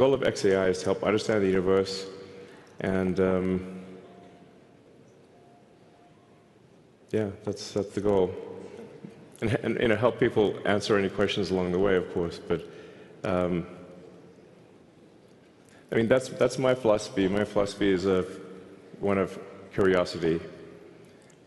The goal of XAI is to help understand the universe and yeah, that's the goal. And you know, help people answer any questions along the way, of course. But I mean, that's my philosophy. My philosophy is one of curiosity,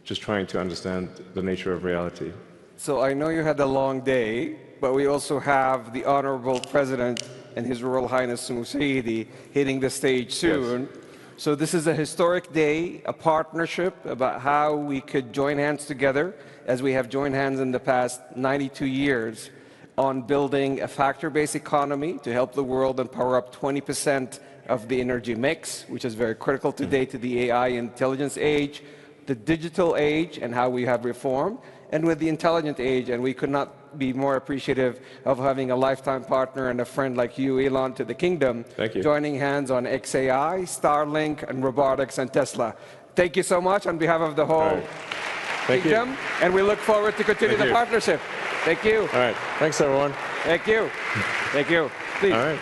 just trying to understand the nature of reality. So I know you had a long day, but we also have the Honorable President and His Royal Highness Musaidi hitting the stage soon. Yes. So this is a historic day, a partnership about how we could join hands together, as we have joined hands in the past 92 years, on building a factor-based economy to help the world and power up 20% of the energy mix, which is very critical today to the AI intelligence age, the digital age, and how we have reformed, and with the intelligent age. And we could not be more appreciative of having a lifetime partner and a friend like you, Elon, to the kingdom. Thank you. Joining hands on XAI, Starlink, and robotics and Tesla. Thank you so much on behalf of the whole kingdom, and we look forward to continue the partnership. Thank you. All right. Thanks, everyone. Thank you. Thank you. Please. All right.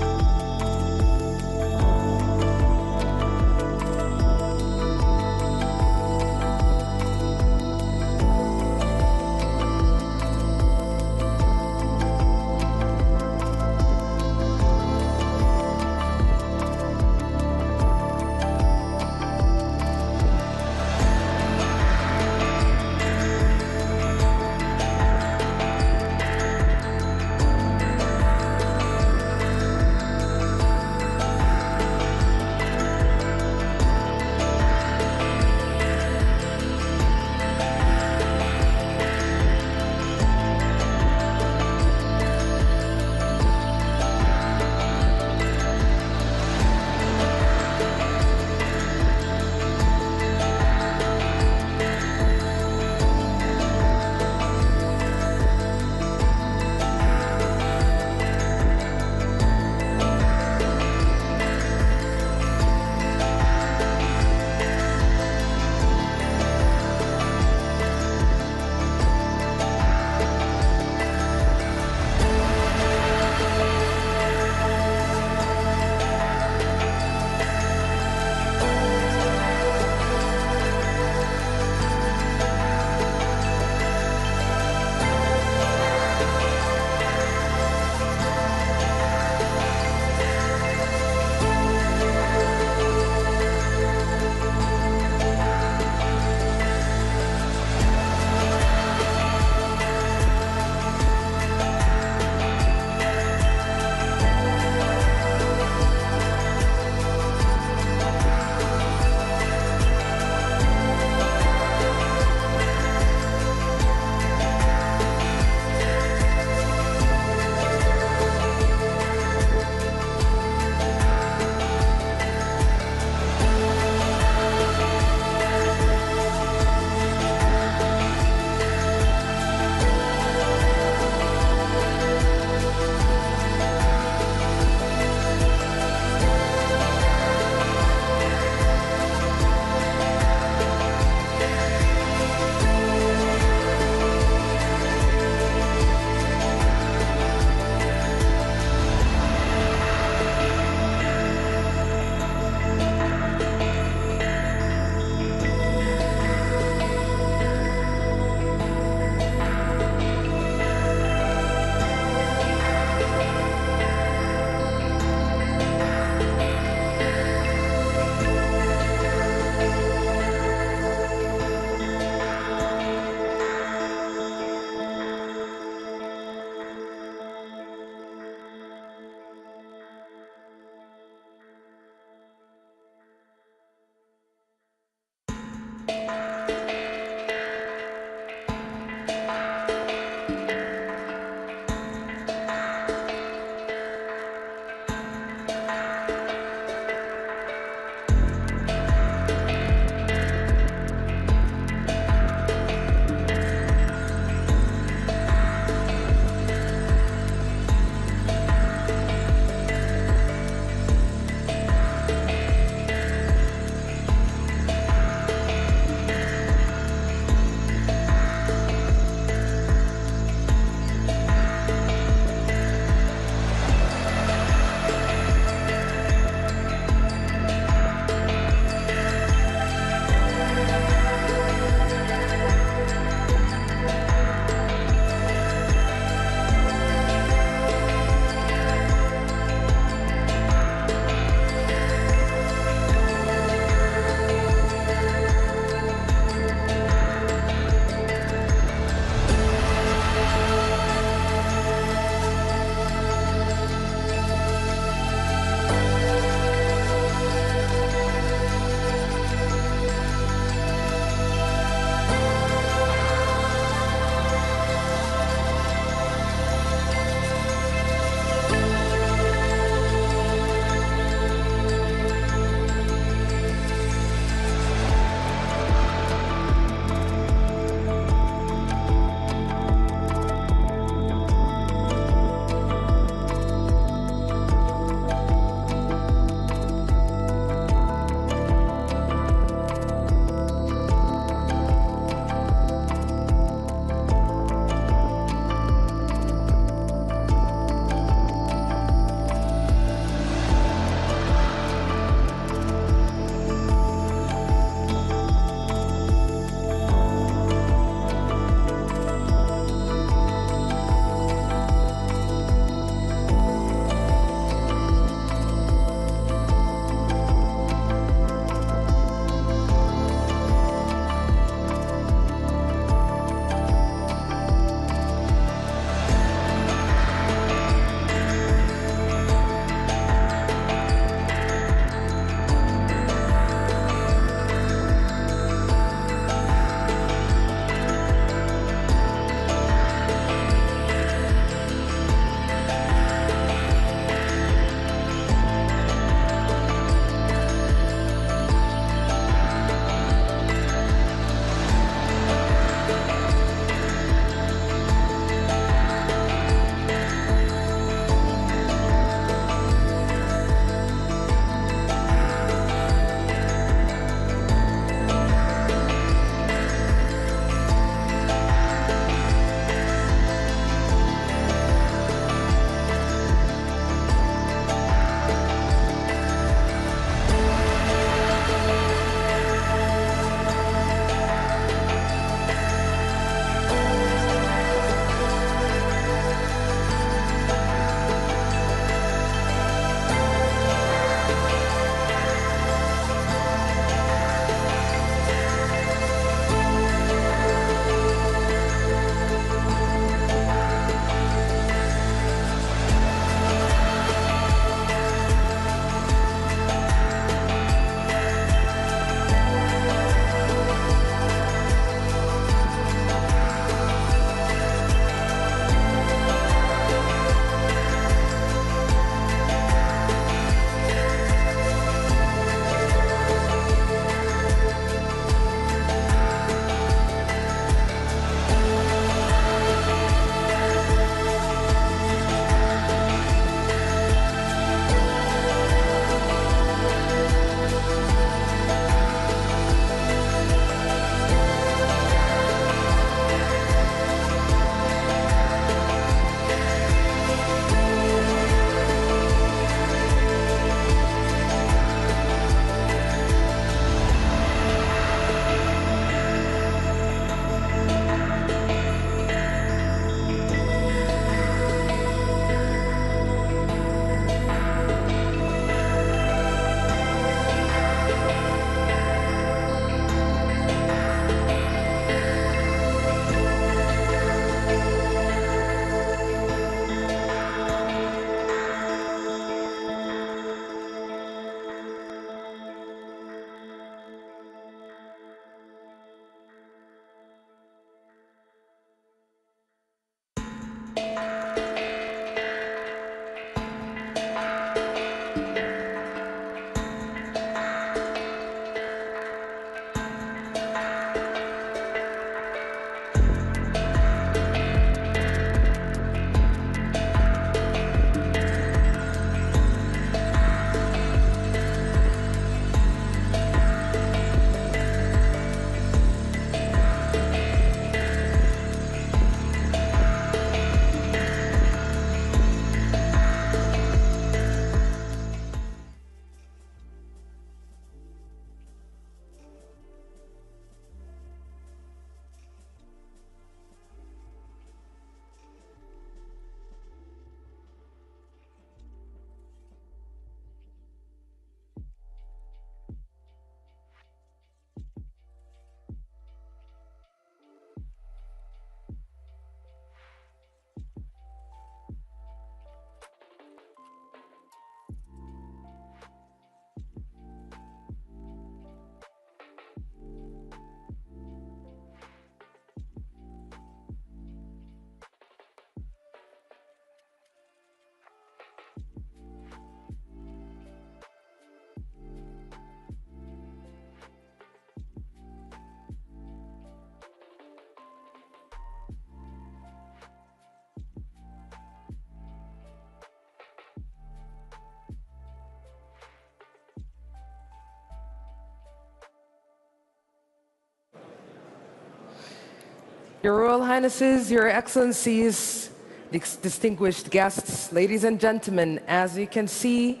Your Royal Highnesses, Your Excellencies, distinguished guests, ladies and gentlemen, as you can see,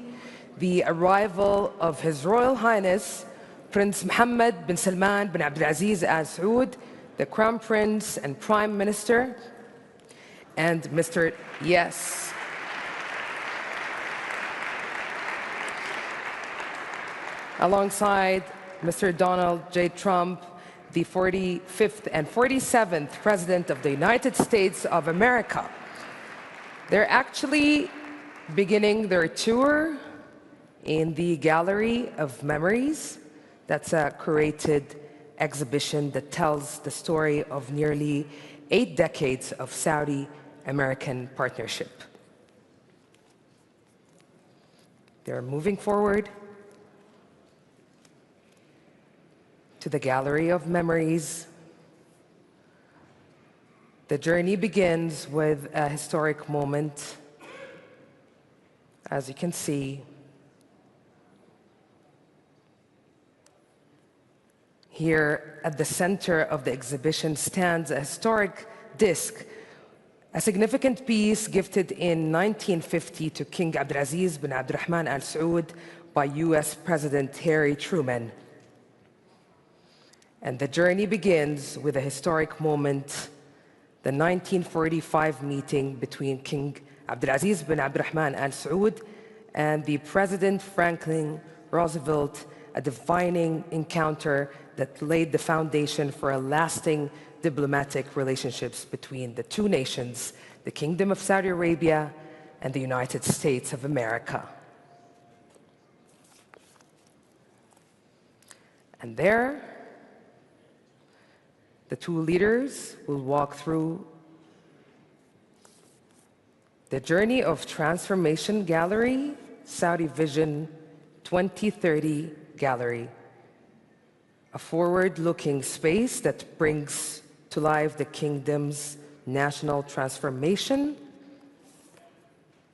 the arrival of His Royal Highness, Prince Mohammed bin Salman bin Abdulaziz Al Saud, the Crown Prince and Prime Minister, and Mr. Yes. Alongside Mr. Donald J. Trump, the 45th and 47th President of the United States of America. They're actually beginning their tour in the Gallery of Memories. That's a curated exhibition that tells the story of nearly 8 decades of Saudi-American partnership. They're moving forward to the Gallery of Memories. The journey begins with a historic moment. As you can see, here at the center of the exhibition stands a historic disc, a significant piece gifted in 1950 to King Abdulaziz bin Abdurrahman Al Saud by US President Harry Truman. And the journey begins with a historic moment, the 1945 meeting between King Abdulaziz bin Abdurrahman Al Saud and the President Franklin Roosevelt, a defining encounter that laid the foundation for a lasting diplomatic relationships between the two nations, the Kingdom of Saudi Arabia and the United States of America. And there, the two leaders will walk through the Journey of Transformation Gallery, Saudi Vision 2030 Gallery, a forward-looking space that brings to life the kingdom's national transformation.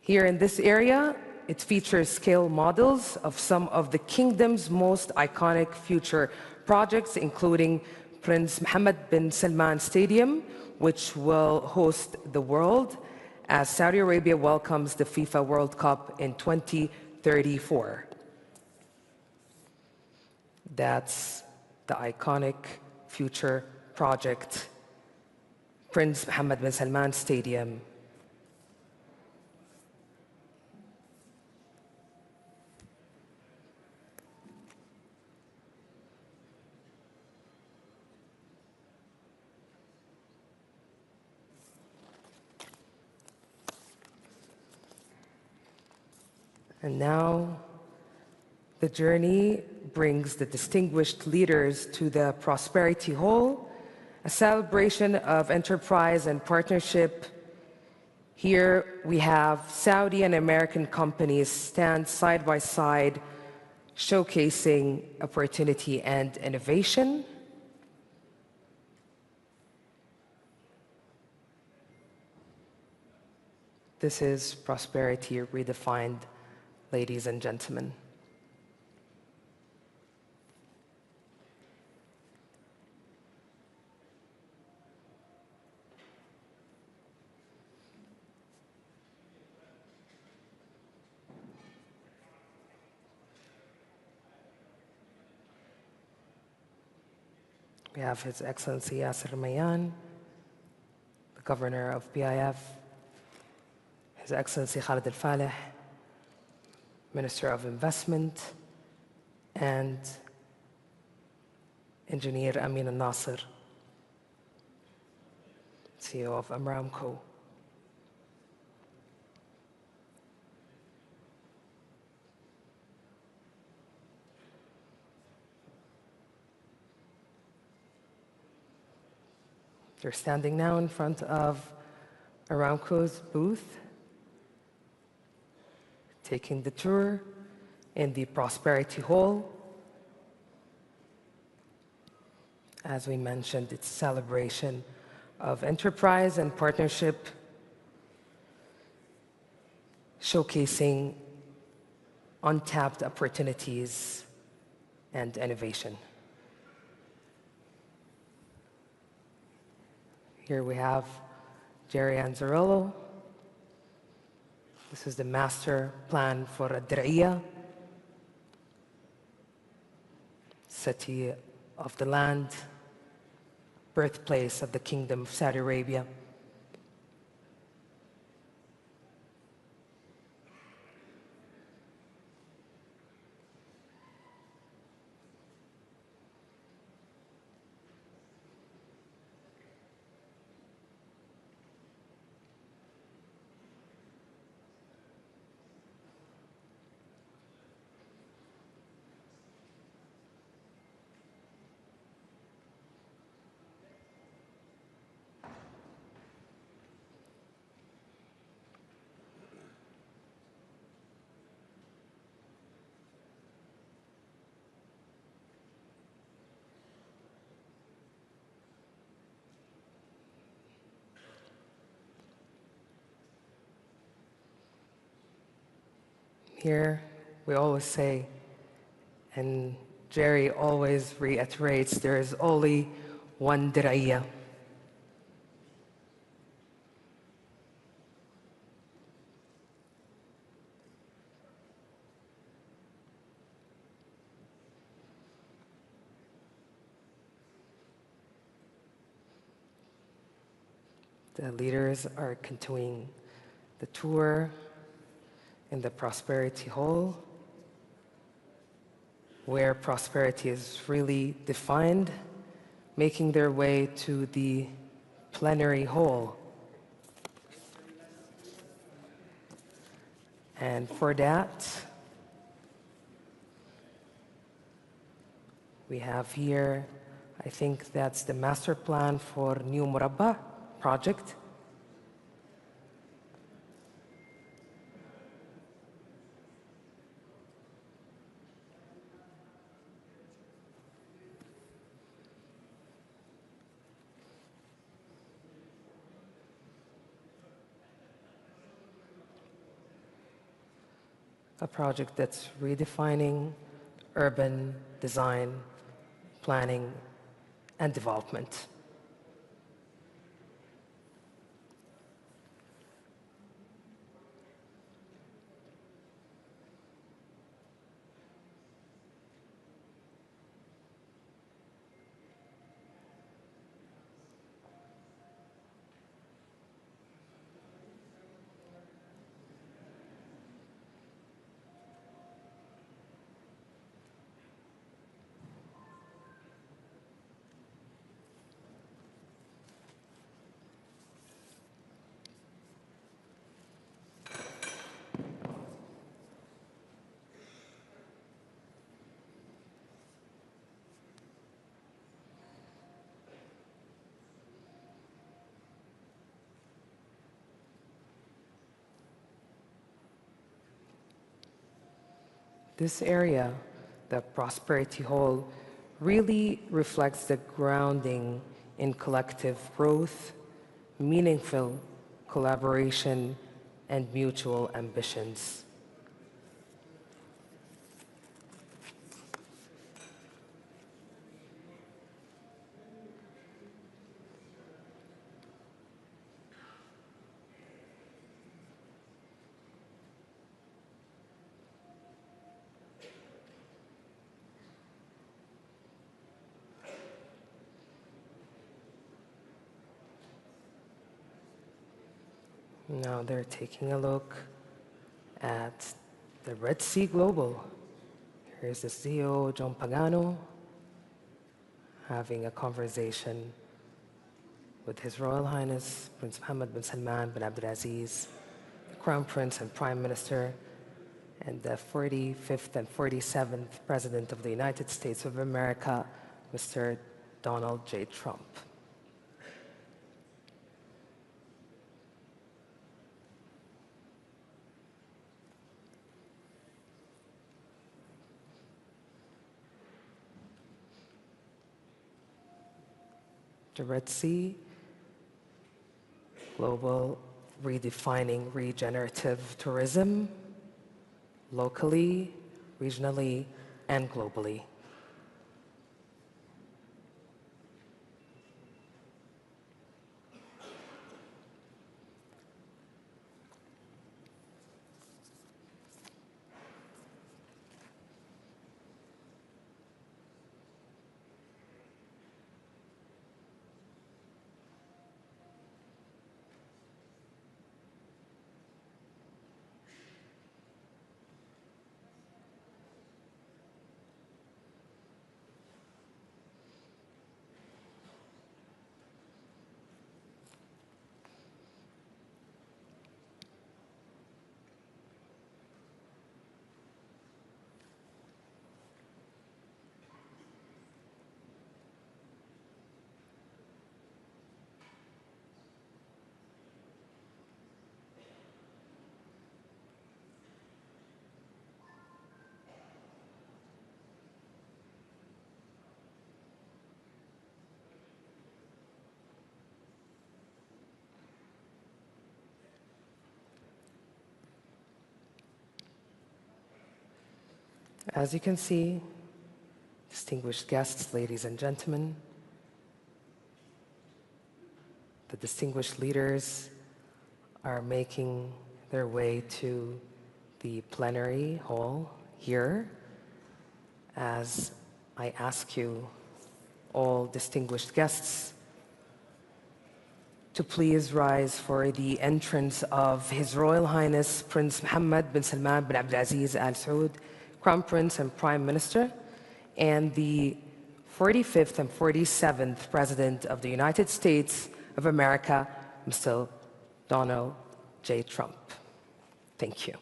Here in this area, it features scale models of some of the kingdom's most iconic future projects, including Prince Mohammed bin Salman Stadium, which will host the world as Saudi Arabia welcomes the FIFA World Cup in 2034. That's the iconic future project, Prince Mohammed bin Salman Stadium. And now, the journey brings the distinguished leaders to the Prosperity Hall, a celebration of enterprise and partnership. Here we have Saudi and American companies stand side by side, showcasing opportunity and innovation. This is prosperity redefined, ladies and gentlemen. We have His Excellency Yasser Mayan, the Governor of BIF, His Excellency Khalid Al-Faleh, Minister of Investment, and Engineer Amin Al-Nasser, CEO of Aramco. They're standing now in front of Aramco's booth, taking the tour in the Prosperity Hall. As we mentioned, it's a celebration of enterprise and partnership, showcasing untapped opportunities and innovation. Here we have Jerry Anzarillo. This is the master plan for Ad-Dir'iyah, city of the land, birthplace of the Kingdom of Saudi Arabia. Here, we always say, and Jerry always reiterates, there is only one Dir'iyah. The leaders are continuing the tour in the Prosperity Hall, where prosperity is really defined, making their way to the Plenary Hall. And for that, we have here, I think that's the master plan for New Murabba project. A project that's redefining urban design, planning, and development. This area, the Prosperity Hall, really reflects the grounding in collective growth, meaningful collaboration, and mutual ambitions. Now they're taking a look at the Red Sea Global. Here's the CEO, John Pagano, having a conversation with His Royal Highness Prince Mohammed bin Salman bin Abdulaziz, the Crown Prince and Prime Minister, and the 45th and 47th President of the United States of America, Mr. Donald J. Trump. The Red Sea Global, redefining regenerative tourism locally, regionally, and globally. As you can see, distinguished guests, ladies and gentlemen, the distinguished leaders are making their way to the plenary hall here as I ask you, all distinguished guests, to please rise for the entrance of His Royal Highness Prince Mohammed bin Salman bin Abdulaziz Al Saud, Crown Prince and Prime Minister, and the 45th and 47th President of the United States of America, Mr. Donald J. Trump. Thank you.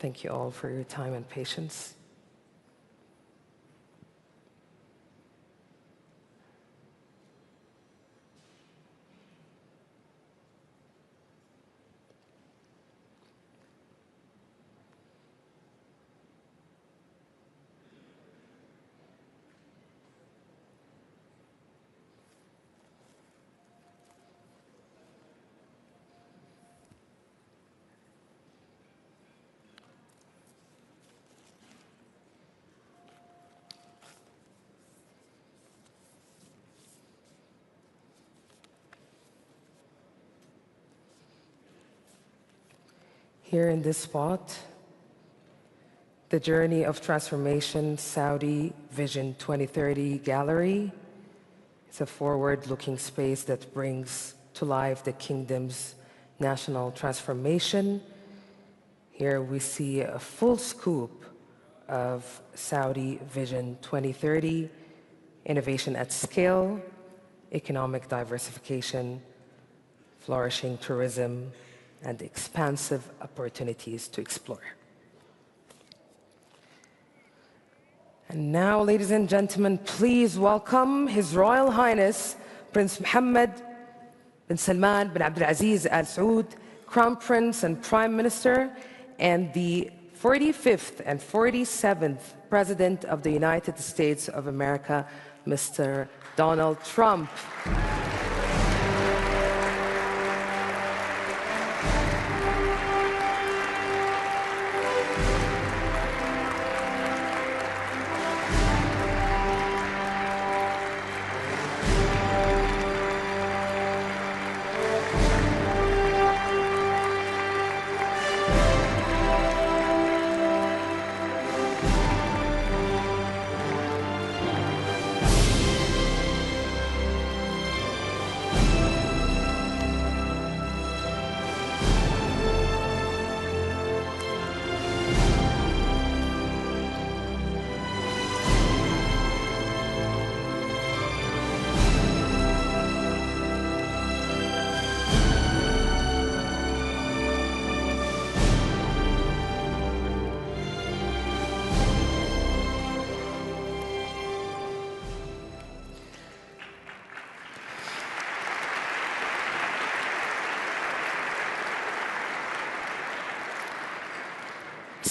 Thank you all for your time and patience. Here in this spot, the Journey of Transformation Saudi Vision 2030 Gallery is a forward-looking space that brings to life the kingdom's national transformation. Here we see a full scoop of Saudi Vision 2030, innovation at scale, economic diversification, flourishing tourism, and expansive opportunities to explore. And now, ladies and gentlemen, please welcome His Royal Highness Prince Mohammed bin Salman bin Abdulaziz Al Saud, Crown Prince and Prime Minister, and the 45th and 47th President of the United States of America, Mr. Donald Trump.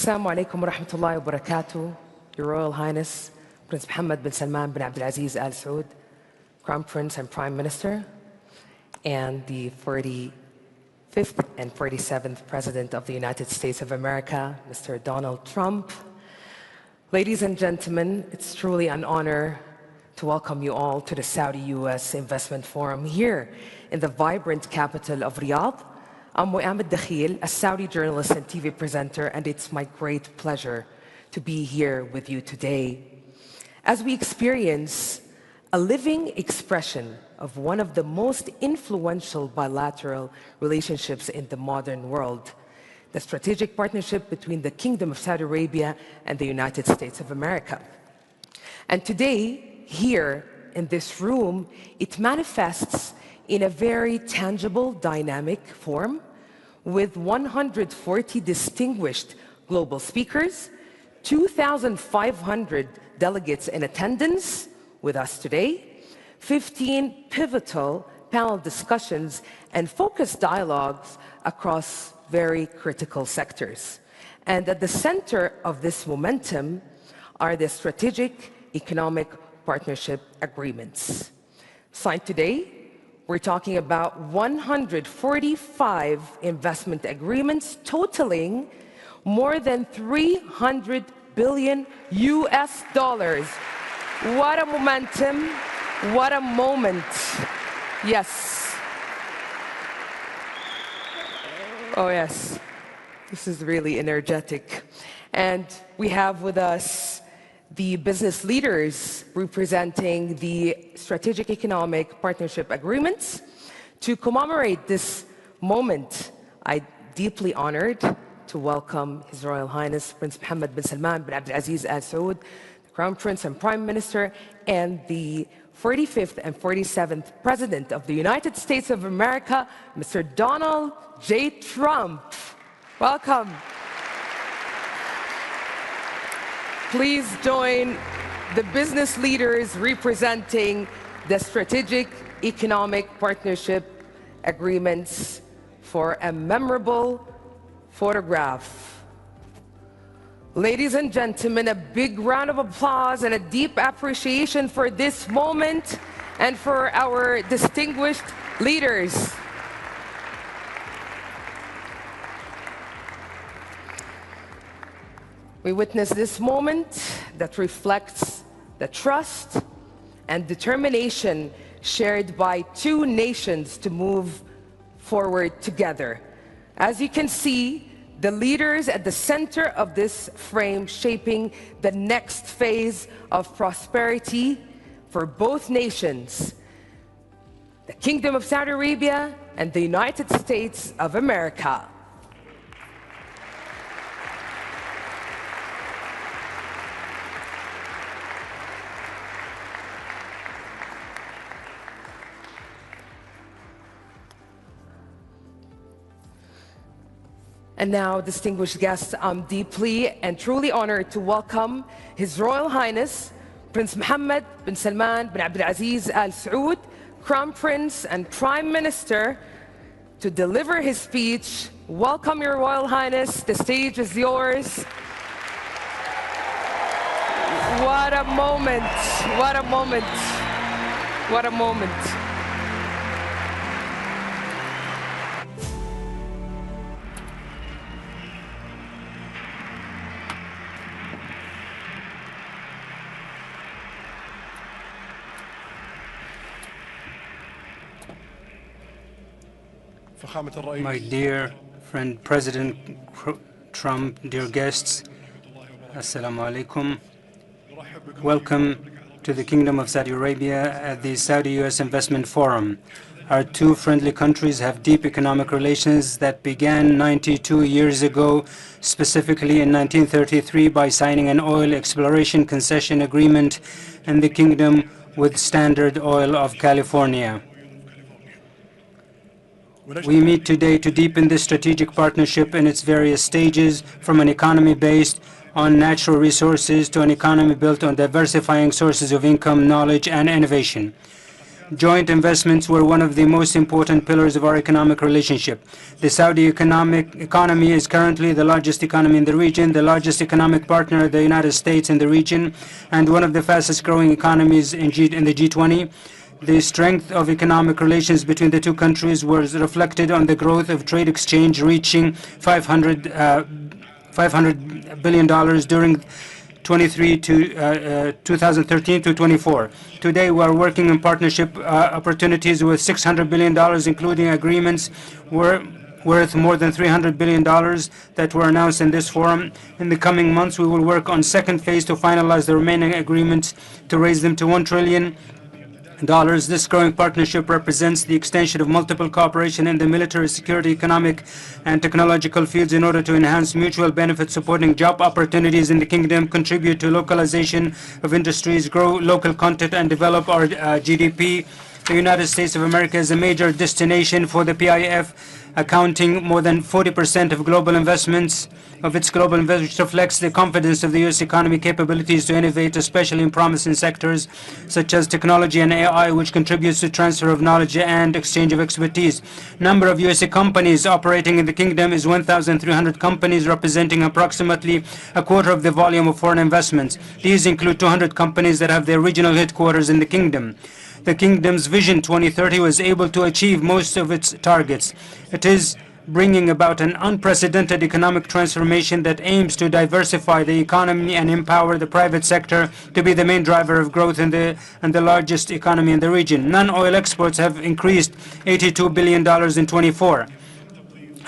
Assalamu alaikum wa rahmatullahi wa barakatuh. Your Royal Highness, Prince Mohammed bin Salman bin Abdulaziz Al Saud, Crown Prince and Prime Minister, and the 45th and 47th President of the United States of America, Mr. Donald Trump. Ladies and gentlemen, it's truly an honor to welcome you all to the Saudi-US Investment Forum here in the vibrant capital of Riyadh. I'm Mu'amad Dakhil, a Saudi journalist and TV presenter, and it's my great pleasure to be here with you today as we experience a living expression of one of the most influential bilateral relationships in the modern world, the strategic partnership between the Kingdom of Saudi Arabia and the United States of America. And today, here in this room, it manifests in a very tangible, dynamic form with 140 distinguished global speakers, 2,500 delegates in attendance with us today, 15 pivotal panel discussions, and focused dialogues across very critical sectors. And at the center of this momentum are the strategic economic partnership agreements. Signed today, we're talking about 145 investment agreements totaling more than 300 billion US dollars. What a momentum, what a moment. Yes. Oh yes, this is really energetic. And we have with us the business leaders representing the strategic economic partnership agreements. To commemorate this moment, I'm deeply honored to welcome His Royal Highness Prince Mohammed bin Salman bin Abdulaziz Al Saud, the Crown Prince and Prime Minister, and the 45th and 47th President of the United States of America, Mr. Donald J. Trump. Welcome. Please join the business leaders representing the strategic economic partnership agreements for a memorable photograph. Ladies and gentlemen, a big round of applause and a deep appreciation for this moment and for our distinguished leaders. We witness this moment that reflects the trust and determination shared by two nations to move forward together. As you can see, the leaders at the center of this frame shaping the next phase of prosperity for both nations, the Kingdom of Saudi Arabia and the United States of America. And now, distinguished guests, I'm deeply and truly honored to welcome His Royal Highness Prince Mohammed bin Salman bin Abdulaziz Al Saud, Crown Prince and Prime Minister, to deliver his speech. Welcome, Your Royal Highness. The stage is yours. What a moment. What a moment. What a moment. My dear friend President Trump, dear guests, Assalamu alaikum. Welcome to the Kingdom of Saudi Arabia at the Saudi-US Investment Forum. Our two friendly countries have deep economic relations that began 92 years ago, specifically in 1933 by signing an oil exploration concession agreement in the kingdom with Standard Oil of California. We meet today to deepen this strategic partnership in its various stages, from an economy based on natural resources to an economy built on diversifying sources of income, knowledge, and innovation. Joint investments were one of the most important pillars of our economic relationship. The Saudi economy is currently the largest economy in the region, the largest economic partner of the United States in the region, and one of the fastest growing economies in the G20. The strength of economic relations between the two countries was reflected on the growth of trade exchange, reaching $500 billion during 2013 to 24. Today, we are working in partnership opportunities with $600 billion, including agreements worth more than $300 billion that were announced in this forum. In the coming months, we will work on second phase to finalize the remaining agreements to raise them to $1 trillion. This growing partnership represents the extension of multiple cooperation in the military, security, economic, and technological fields in order to enhance mutual benefits, supporting job opportunities in the kingdom, contribute to localization of industries, grow local content, and develop our GDP. The United States of America is a major destination for the PIF accounting more than 40% of global investments, which reflects the confidence of the U.S. economy capabilities to innovate, especially in promising sectors such as technology and AI, which contributes to transfer of knowledge and exchange of expertise. Number of U.S. companies operating in the kingdom is 1,300 companies, representing approximately a quarter of the volume of foreign investments. These include 200 companies that have their regional headquarters in the kingdom. The kingdom's Vision 2030 was able to achieve most of its targets. It is bringing about an unprecedented economic transformation that aims to diversify the economy and empower the private sector to be the main driver of growth in the largest economy in the region. Non-oil exports have increased $82 billion in 24.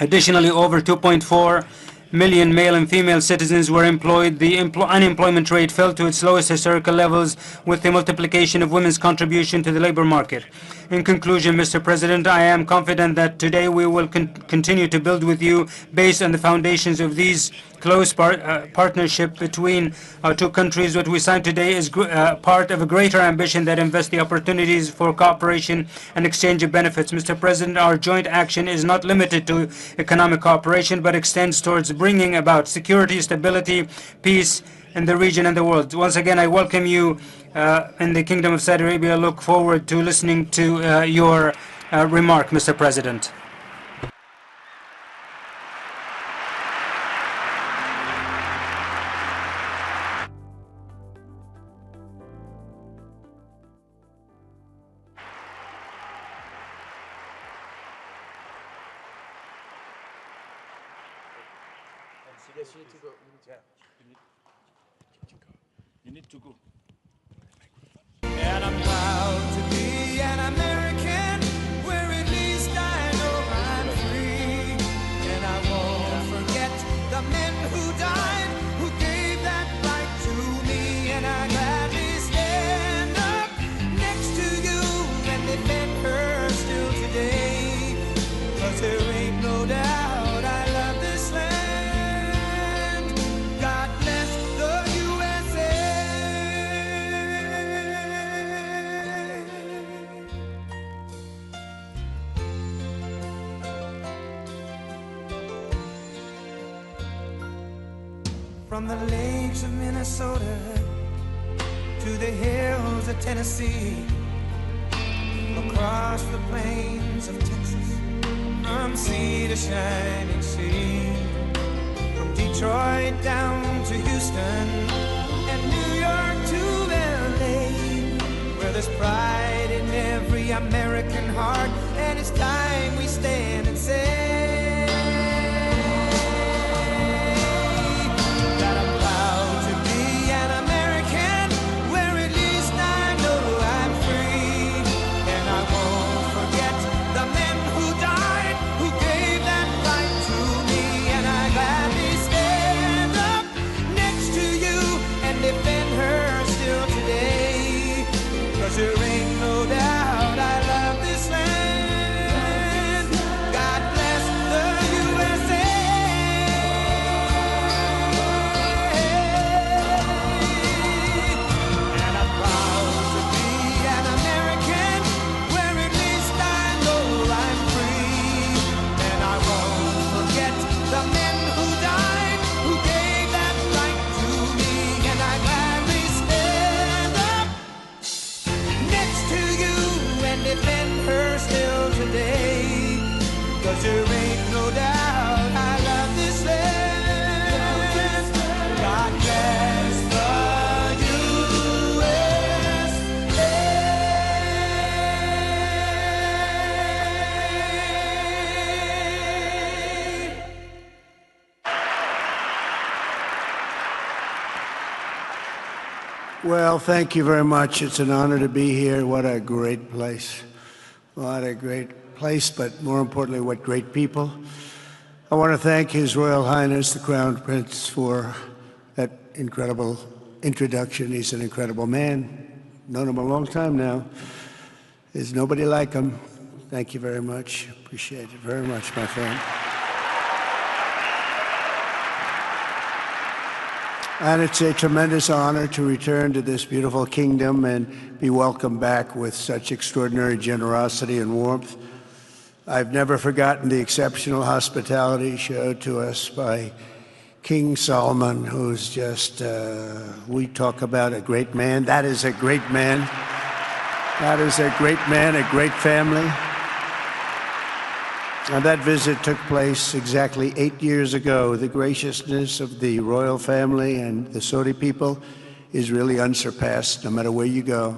Additionally, over 2.4 million male and female citizens were employed. The unemployment rate fell to its lowest historical levels with the multiplication of women's contribution to the labor market. In conclusion, Mr. President, I am confident that today we will continue to build with you based on the foundations of these close partnership between our two countries. What we signed today is part of a greater ambition that invests the opportunities for cooperation and exchange of benefits. Mr. President, our joint action is not limited to economic cooperation, but extends towards bringing about security, stability, peace in the region and the world. Once again, I welcome you in the Kingdom of Saudi Arabia. I look forward to listening to your remark, Mr. President. You need to go. And I'm proud to be an American, where at least I know I'm free. And I won't forget the men who died, who gave that right to me. And I gladly stand up next to you and defend her still today. 'Cause there ain't no doubt I love this land. God bless the USA. From the lakes of Minnesota to the hills of Tennessee, across the plains of Texas, from sea to shining sea, from Detroit down to Houston and New York to LA, where there's pride in every American heart, and it's time we stand and say that I'm proud to be an American, where at least I know I'm free. And I won't forget the men who died, who gave that right to me. And I gladly stand up next to you and defend her still today. 'Cause there ain't no doubt I love this land. God bless the USA. And I'm proud to be an American, where at least I know I'm free. And I won't forget the men who died, who gave that right to me. And I gladly stand up next to you and defend her still today. 'Cause there ain't no doubt I love this land. God bless the USA. Well, thank you very much. It's an honor to be here. What a great place. What a great place, but more importantly, what great people. I want to thank His Royal Highness, the Crown Prince, for that incredible introduction. He's an incredible man. Known him a long time now. There's nobody like him. Thank you very much. Appreciate it very much, my friend. And it's a tremendous honor to return to this beautiful kingdom and be welcomed back with such extraordinary generosity and warmth. I've never forgotten the exceptional hospitality showed to us by King Solomon, who's just, we talk about a great man. That is a great man. That is a great man, a great family. And that visit took place exactly 8 years ago. The graciousness of the royal family and the Saudi people is really unsurpassed, no matter where you go.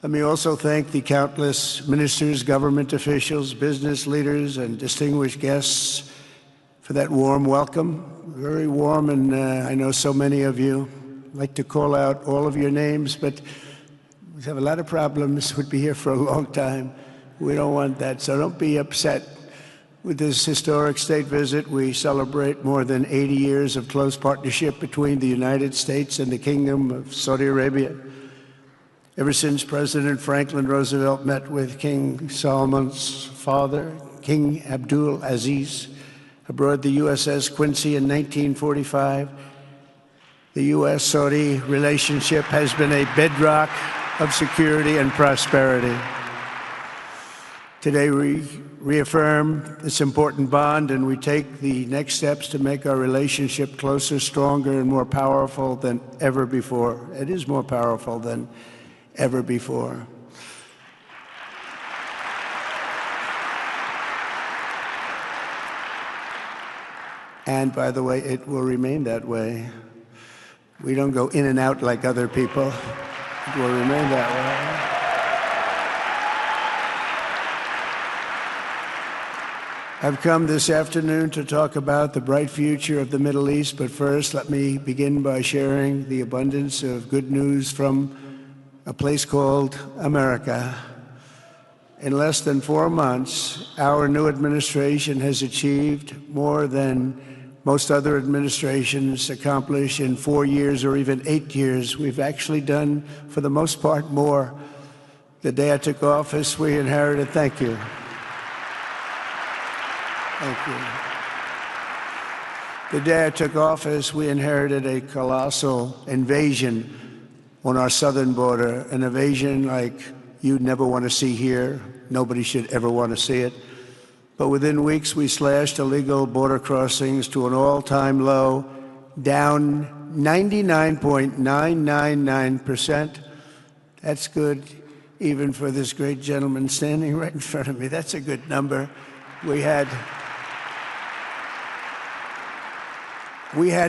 Let me also thank the countless ministers, government officials, business leaders, and distinguished guests for that warm welcome. Very warm, and I know so many of you. I'd like to call out all of your names, but we have a lot of problems. We'd be here for a long time. We don't want that, so don't be upset. With this historic state visit, we celebrate more than 80 years of close partnership between the United States and the Kingdom of Saudi Arabia. Ever since President Franklin Roosevelt met with King Solomon's father, King Abdul Aziz, aboard the USS Quincy in 1945, the U.S.-Saudi relationship has been a bedrock of security and prosperity. Today we reaffirm this important bond, and we take the next steps to make our relationship closer, stronger, and more powerful than ever before. It is more powerful than ever before. And by the way, it will remain that way. We don't go in and out like other people. It will remain that way. I've come this afternoon to talk about the bright future of the Middle East, but first let me begin by sharing the abundance of good news from a place called America. In less than 4 months, our new administration has achieved more than most other administrations accomplish in 4 years or even 8 years. We've actually done, for the most part, more. The day I took office, we inherited, thank you. Thank you. The day I took office, we inherited a colossal invasion on our southern border, an invasion like you'd never want to see here. Nobody should ever want to see it. But within weeks, we slashed illegal border crossings to an all-time low, down 99.999%. That's good, even for this great gentleman standing right in front of me. That's a good number. We had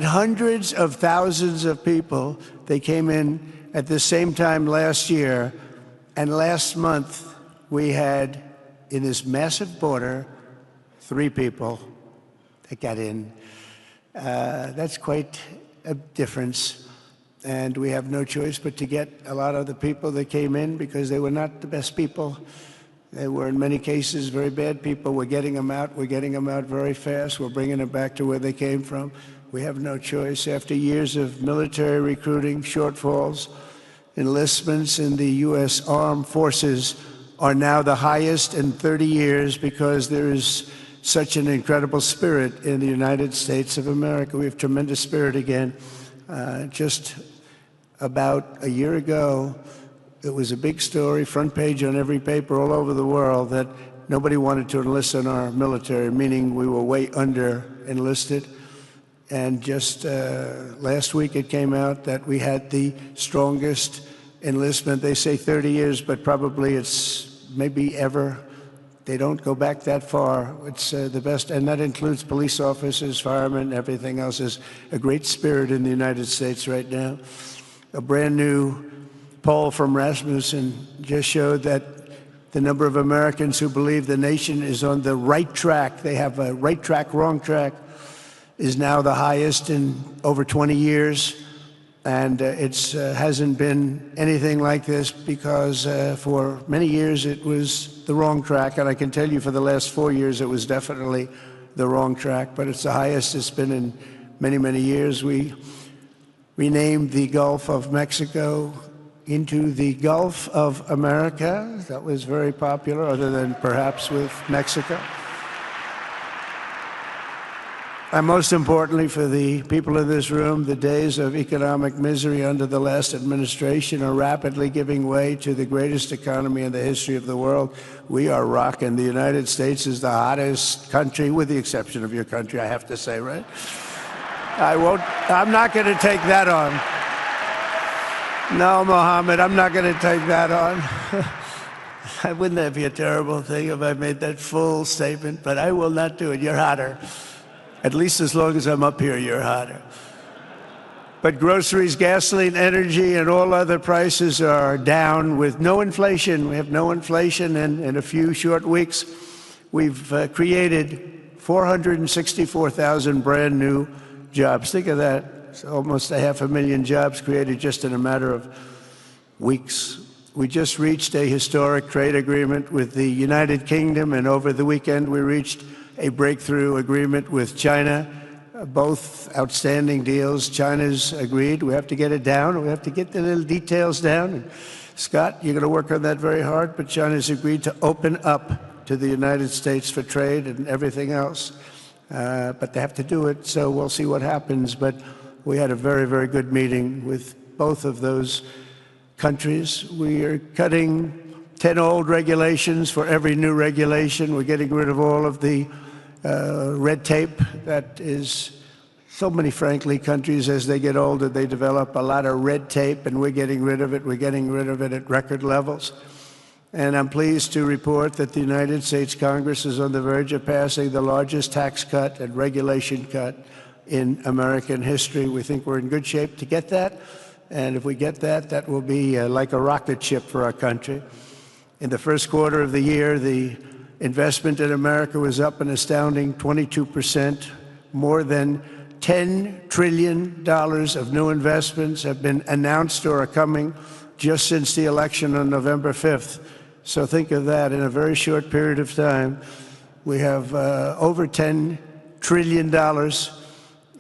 hundreds of thousands of people. They came in at the same time last year, and last month we had, in this massive border, 3 people that got in. That's quite a difference, and we have no choice but to get a lot of the people that came in because they were not the best people. They were, in many cases, very bad people. We're getting them out. We're getting them out very fast. We're bringing them back to where they came from. We have no choice. After years of military recruiting shortfalls, enlistments in the U.S. Armed Forces are now the highest in 30 years because there is such an incredible spirit in the United States of America. We have tremendous spirit again. Just about a year ago, it was a big story, front page on every paper all over the world, that nobody wanted to enlist in our military, meaning we were way under enlisted. And just last week it came out that we had the strongest enlistment. They say 30 years, but probably it's maybe ever. They don't go back that far. It's the best, and that includes police officers, firemen, everything else. There's a great spirit in the United States right now. A brand new poll from Rasmussen just showed that the number of Americans who believe the nation is on the right track, they have a right track, wrong track, is now the highest in over 20 years. And it hasn't been anything like this because for many years it was the wrong track. And I can tell you for the last 4 years it was definitely the wrong track, but it's the highest it's been in many, many years. We renamed the Gulf of Mexico into the Gulf of America. That was very popular, other than perhaps with Mexico. And most importantly, for the people in this room, the days of economic misery under the last administration are rapidly giving way to the greatest economy in the history of the world. We are rocking. The United States is the hottest country, with the exception of your country, I have to say, right? I'm not going to take that on. No, Mohammed, I'm not going to take that on. Wouldn't that be a terrible thing if I made that full statement? But I will not do it. You're hotter. At least as long as I'm up here, you're hotter. But groceries, gasoline, energy, and all other prices are down with no inflation. We have no inflation, and in a few short weeks, we've created 464,000 brand new jobs. Think of that. It's almost 500,000 jobs created just in a matter of weeks. We just reached a historic trade agreement with the United Kingdom, and over the weekend we reached a breakthrough agreement with China. Both outstanding deals. China's agreed. We have to get it down. We have to get the little details down. And Scott, you're going to work on that very hard, but China's agreed to open up to the United States for trade and everything else. But they have to do it, so we'll see what happens. But we had a very, very good meeting with both of those countries. We are cutting 10 old regulations for every new regulation. We're getting rid of all of the red tape that is so many, frankly, countries, as they get older, they develop a lot of red tape, and we're getting rid of it. We're getting rid of it at record levels. And I'm pleased to report that the United States Congress is on the verge of passing the largest tax cut and regulation cut in American history. We think we're in good shape to get that. And if we get that, that will be like a rocket ship for our country. In the first quarter of the year, the investment in America was up an astounding 22%. More than $10 trillion of new investments have been announced or are coming just since the election on November 5th. So think of that. In a very short period of time, we have over $10 trillion,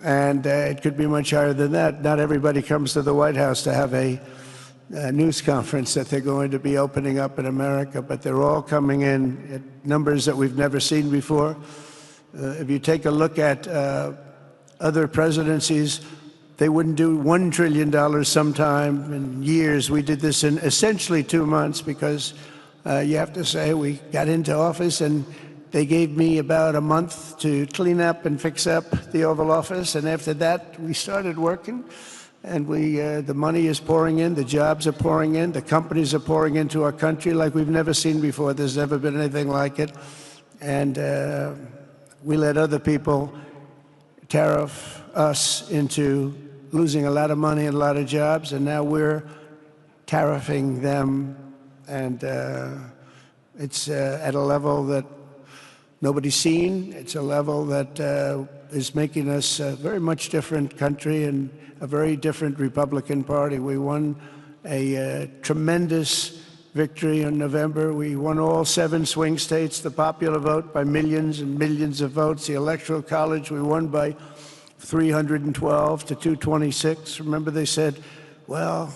and it could be much higher than that. Not everybody comes to the White House to have a news conference that they're going to be opening up in America, but they're all coming in at numbers that we've never seen before. If you take a look at other presidencies, they wouldn't do $1 trillion sometime in years. We did this in essentially 2 months because you have to say we got into office and they gave me about a month to clean up and fix up the Oval Office, and after that we started working. And the money is pouring in, the jobs are pouring in, the companies are pouring into our country like we've never seen before. There's never been anything like it. And we let other people tariff us into losing a lot of money and a lot of jobs, and now we're tariffing them. And it's at a level that nobody's seen. It's a level that is making us a very much different country and a very different Republican Party. We won a tremendous victory in November. We won all 7 swing states, the popular vote by millions and millions of votes. The Electoral College, we won by 312 to 226. Remember, they said, well,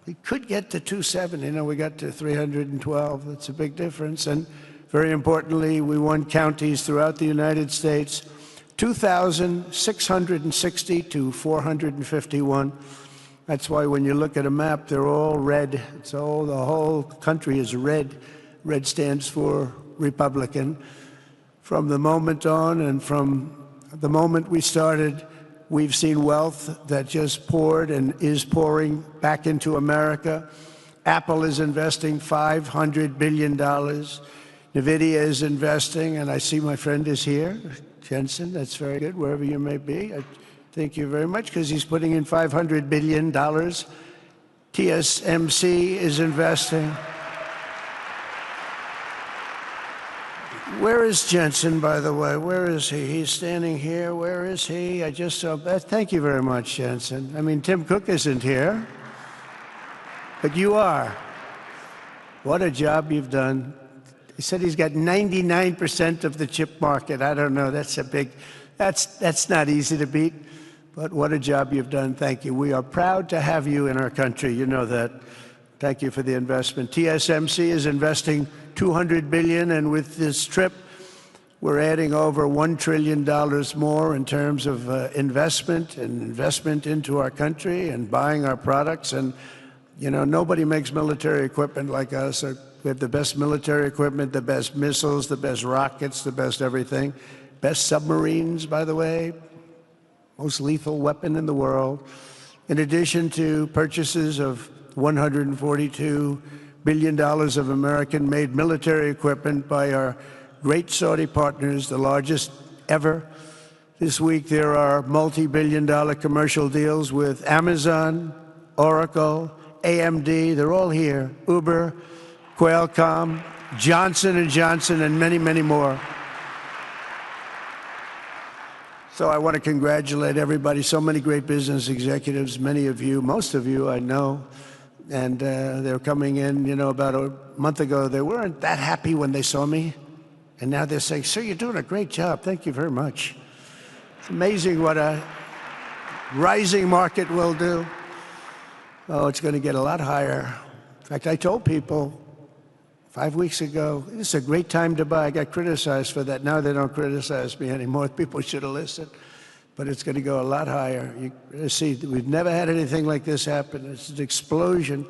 we could get to 270. No, we got to 312. That's a big difference. And very importantly, we won counties throughout the United States, 2,660 to 451. That's why when you look at a map, they're all red. The whole country is red. Red stands for Republican. From the moment on and from the moment we started, we've seen wealth that just poured and is pouring back into America. Apple is investing $500 billion. NVIDIA is investing, and I see my friend is here. Jensen, that's very good, wherever you may be. I thank you very much, because he's putting in $500 billion. TSMC is investing. Where is Jensen, by the way? Where is he? He's standing here. Where is he? I just saw that. Thank you very much, Jensen. I mean, Tim Cook isn't here, but you are. What a job you've done. He said he's got 99% of the chip market. I don't know. That's a big, that's not easy to beat. But what a job you've done. Thank you. We are proud to have you in our country. You know that. Thank you for the investment. TSMC is investing $200 billion, and with this trip, We're adding over $1 trillion more in terms of investment into our country and buying our products. And, you know, nobody makes military equipment like us. We have the best military equipment, the best missiles, the best rockets, the best everything. Best submarines, by the way, most lethal weapon in the world. In addition to purchases of $142 billion of American-made military equipment by our great Saudi partners, the largest ever. This week there are multi-billion-dollar commercial deals with Amazon, Oracle, AMD, they're all here, Uber, Qualcomm, Johnson & Johnson, and many, many more. So I want to congratulate everybody, so many great business executives, many of you, most of you I know, and they're coming in, you know, about a month ago. They weren't that happy when they saw me, and now they're saying, sir, you're doing a great job. Thank you very much. It's amazing what a rising market will do. Oh, it's going to get a lot higher. In fact, I told people 5 weeks ago, this is a great time to buy. I got criticized for that. Now they don't criticize me anymore. People should have listened. But it's going to go a lot higher. You see, we've never had anything like this happen. It's an explosion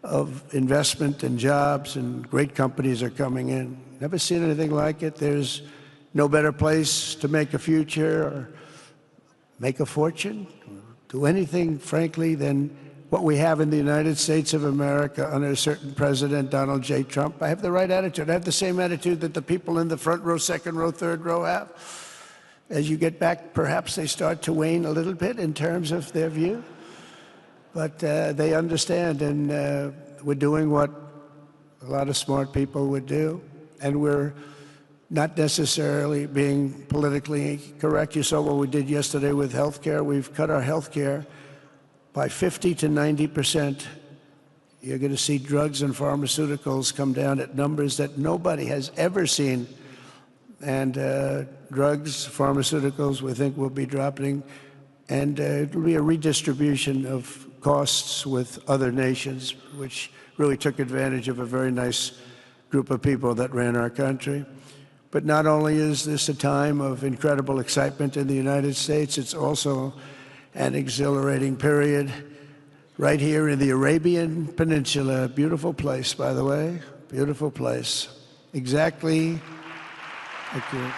of investment and jobs, and great companies are coming in. Never seen anything like it. There's no better place to make a future or make a fortune, do anything, frankly, than what we have in the United States of America under a certain President, Donald J. Trump. I have the right attitude. I have the same attitude that the people in the front row, second row, third row have. As you get back, perhaps they start to wane a little bit in terms of their view. But they understand, and we're doing what a lot of smart people would do. And we're not necessarily being politically correct. You saw what we did yesterday with health care. We've cut our health care by 50 to 90%. You're going to see drugs and pharmaceuticals come down at numbers that nobody has ever seen. And drugs, pharmaceuticals, we think will be dropping. And it'll be a redistribution of costs with other nations, which really took advantage of a very nice group of people that ran our country. But not only is this a time of incredible excitement in the United States, it's also an exhilarating period right here in the Arabian Peninsula. Beautiful place, by the way, beautiful place. Exactly, thank you.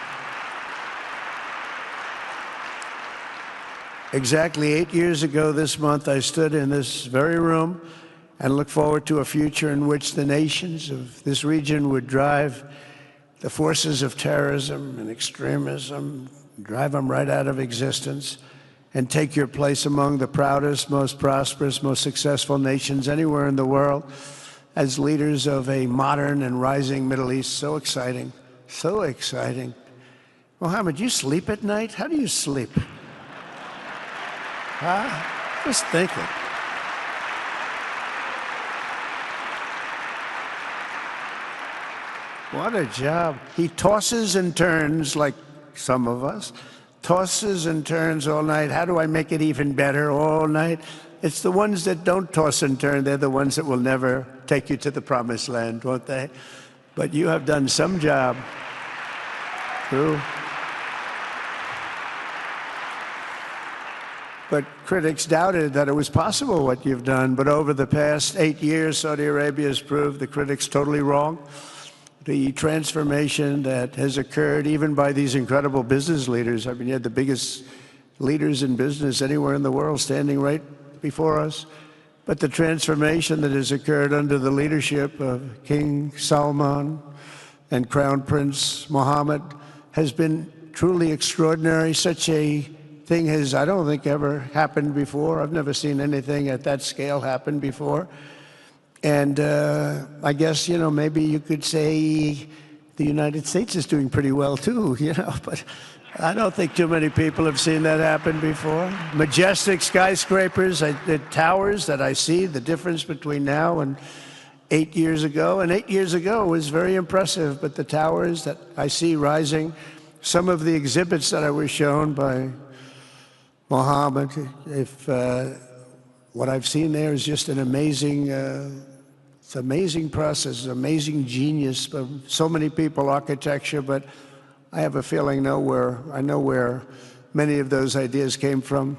Exactly 8 years ago this month, I stood in this very room and looked forward to a future in which the nations of this region would drive the forces of terrorism and extremism, drive them right out of existence, and take your place among the proudest, most prosperous, most successful nations anywhere in the world as leaders of a modern and rising Middle East. So exciting, so exciting. Mohammed, you sleep at night? How do you sleep? Huh? Just thinking. What a job. He tosses and turns like some of us. Tosses and turns all night. How do I make it even better all night? It's the ones that don't toss and turn. They're the ones that will never take you to the promised land, won't they? But you have done some job. True. But critics doubted that it was possible what you've done. But over the past 8 years, Saudi Arabia has proved the critics totally wrong. The transformation that has occurred even by these incredible business leaders. I mean, you had the biggest leaders in business anywhere in the world standing right before us. But the transformation that has occurred under the leadership of King Salman and Crown Prince Mohammed has been truly extraordinary. Such a thing has, I don't think, ever happened before. I've never seen anything at that scale happen before. And I guess, you know, maybe you could say the United States is doing pretty well too, you know, but I don't think too many people have seen that happen before. Majestic skyscrapers, the towers that I see, the difference between now and 8 years ago. And 8 years ago was very impressive, but the towers that I see rising, some of the exhibits that I was shown by Mohammed, what I've seen there is just an amazing, it's amazing process, amazing genius of so many people, architecture, but I have a feeling I know where many of those ideas came from.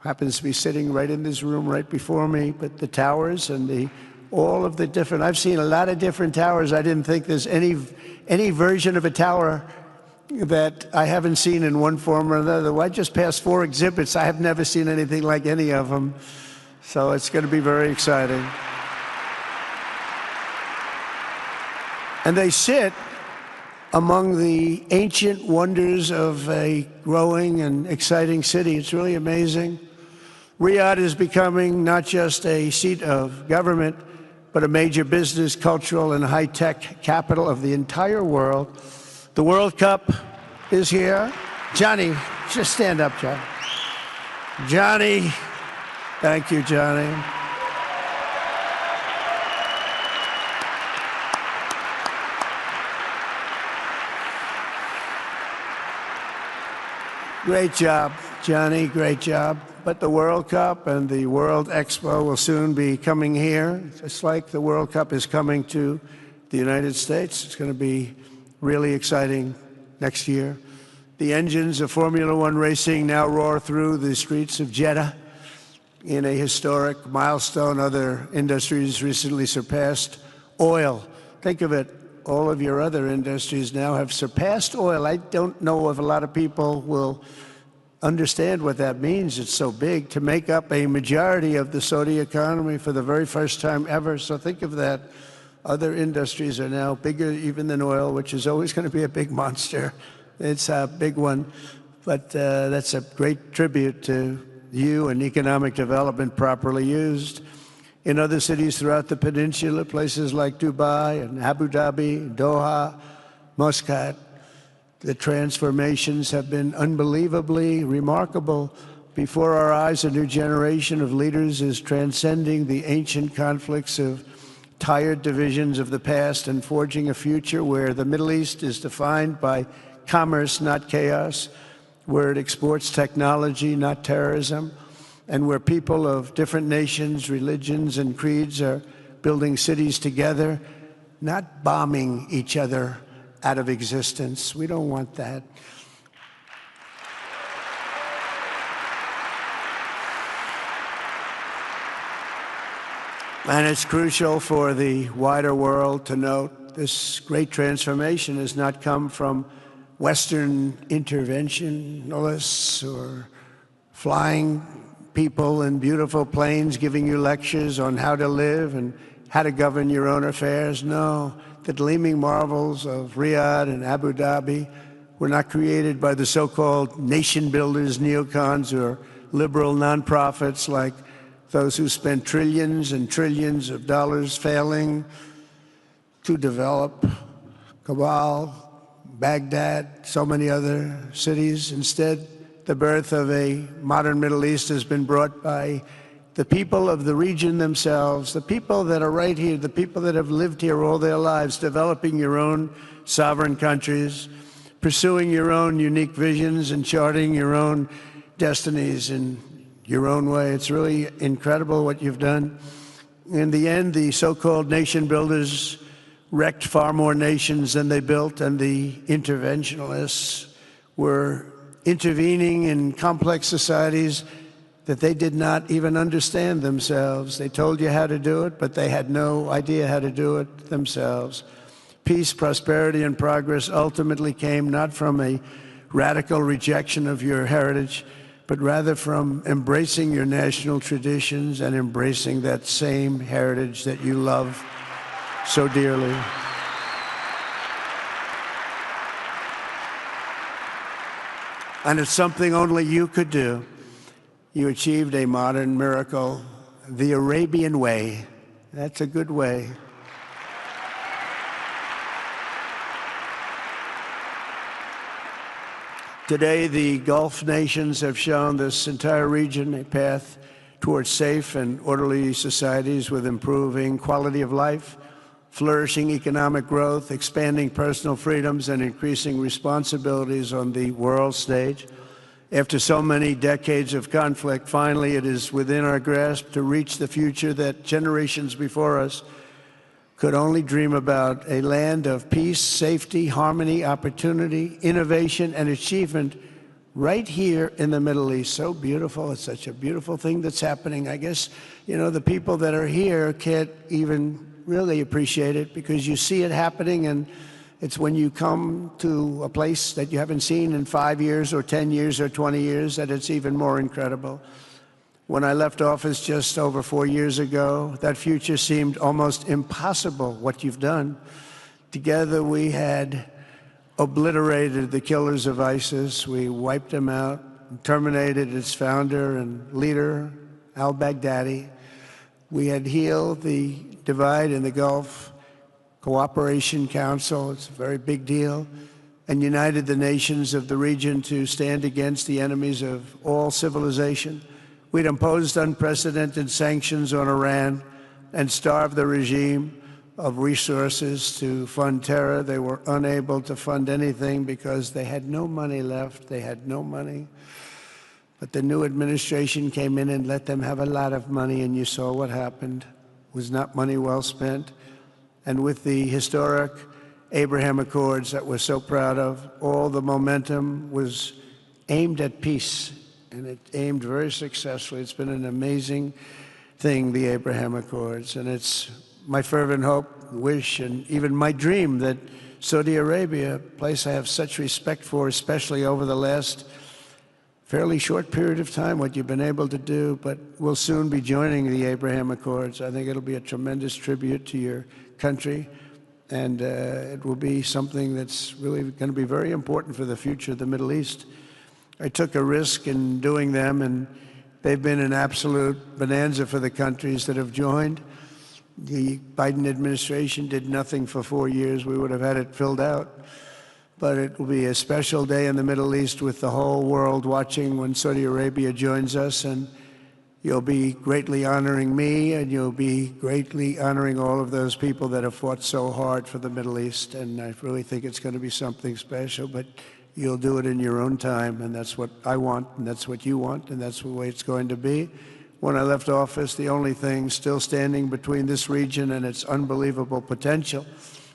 Happens to be sitting right in this room right before me, but the towers and all of the different, I've seen a lot of different towers. I didn't think there's any version of a tower that I haven't seen in one form or another. Well, I just passed 4 exhibits. I have never seen anything like any of them. So it's going to be very exciting. And they sit among the ancient wonders of a growing and exciting city. It's really amazing. Riyadh is becoming not just a seat of government, but a major business, cultural, and high-tech capital of the entire world. The World Cup is here. Johnny, just stand up, Johnny. Johnny, thank you, Johnny. Great job, Johnny, great job. But the World Cup and the World Expo will soon be coming here, just like the World Cup is coming to the United States. It's going to be really exciting next year. The engines of Formula One racing now roar through the streets of Jeddah in a historic milestone. Other industries recently surpassed oil. Think of it, all of your other industries now have surpassed oil. I don't know if a lot of people will understand what that means. It's so big, to make up a majority of the Saudi economy for the very first time ever. So think of that. Other industries are now bigger even than oil, which is always going to be a big monster. It's a big one. But that's a great tribute to you and economic development properly used. In other cities throughout the peninsula, places like Dubai and Abu Dhabi, Doha, Muscat, the transformations have been unbelievably remarkable. Before our eyes, a new generation of leaders is transcending the ancient conflicts of tired divisions of the past and forging a future where the Middle East is defined by commerce, not chaos, where it exports technology, not terrorism, and where people of different nations, religions, and creeds are building cities together, not bombing each other out of existence. We don't want that. And it's crucial for the wider world to note this great transformation has not come from Western interventionists or flying people in beautiful planes giving you lectures on how to live and how to govern your own affairs. No, the gleaming marvels of Riyadh and Abu Dhabi were not created by the so-called nation builders, neocons, or liberal nonprofits like those who spent trillions and trillions of dollars failing to develop Kabul, Baghdad, so many other cities. Instead, the birth of a modern Middle East has been brought by the people of the region themselves, the people that are right here, the people that have lived here all their lives, developing your own sovereign countries, pursuing your own unique visions and charting your own destinies in your own way. It's really incredible what you've done. In the end, the so-called nation builders wrecked far more nations than they built, and the interventionists were intervening in complex societies that they did not even understand themselves. They told you how to do it, but they had no idea how to do it themselves. Peace, prosperity, and progress ultimately came not from a radical rejection of your heritage, but rather from embracing your national traditions and embracing that same heritage that you love so dearly. And it's something only you could do. You achieved a modern miracle, the Arabian way. That's a good way. Today, the Gulf nations have shown this entire region a path towards safe and orderly societies with improving quality of life, flourishing economic growth, expanding personal freedoms, and increasing responsibilities on the world stage. After so many decades of conflict, finally it is within our grasp to reach the future that generations before us could only dream about a land of peace, safety, harmony, opportunity, innovation, and achievement right here in the Middle East. So beautiful. It's such a beautiful thing that's happening. I guess, you know, the people that are here can't even really appreciate it because you see it happening, and it's when you come to a place that you haven't seen in 5 years or 10 years or 20 years that it's even more incredible. When I left office just over 4 years ago, that future seemed almost impossible, what you've done. Together we had obliterated the killers of ISIS. We wiped them out, terminated its founder and leader, al-Baghdadi. We had healed the divide in the Gulf Cooperation Council, it's a very big deal, and united the nations of the region to stand against the enemies of all civilization. We'd imposed unprecedented sanctions on Iran and starved the regime of resources to fund terror. They were unable to fund anything because they had no money left. They had no money. But the new administration came in and let them have a lot of money, and you saw what happened. It was not money well spent. And with the historic Abraham Accords that we're so proud of, all the momentum was aimed at peace, and it aimed very successfully. It's been an amazing thing, the Abraham Accords, and it's my fervent hope, wish, and even my dream that Saudi Arabia, a place I have such respect for, especially over the last fairly short period of time, what you've been able to do, but we'll soon be joining the Abraham Accords. I think it'll be a tremendous tribute to your country, and it will be something that's really going to be very important for the future of the Middle East. I took a risk in doing them, and they've been an absolute bonanza for the countries that have joined. The Biden administration did nothing for 4 years. We would have had it filled out. But it will be a special day in the Middle East with the whole world watching when Saudi Arabia joins us, and you'll be greatly honoring me, and you'll be greatly honoring all of those people that have fought so hard for the Middle East, and I really think it's going to be something special, but you'll do it in your own time, and that's what I want, and that's what you want, and that's the way it's going to be. When I left office, the only thing still standing between this region and its unbelievable potential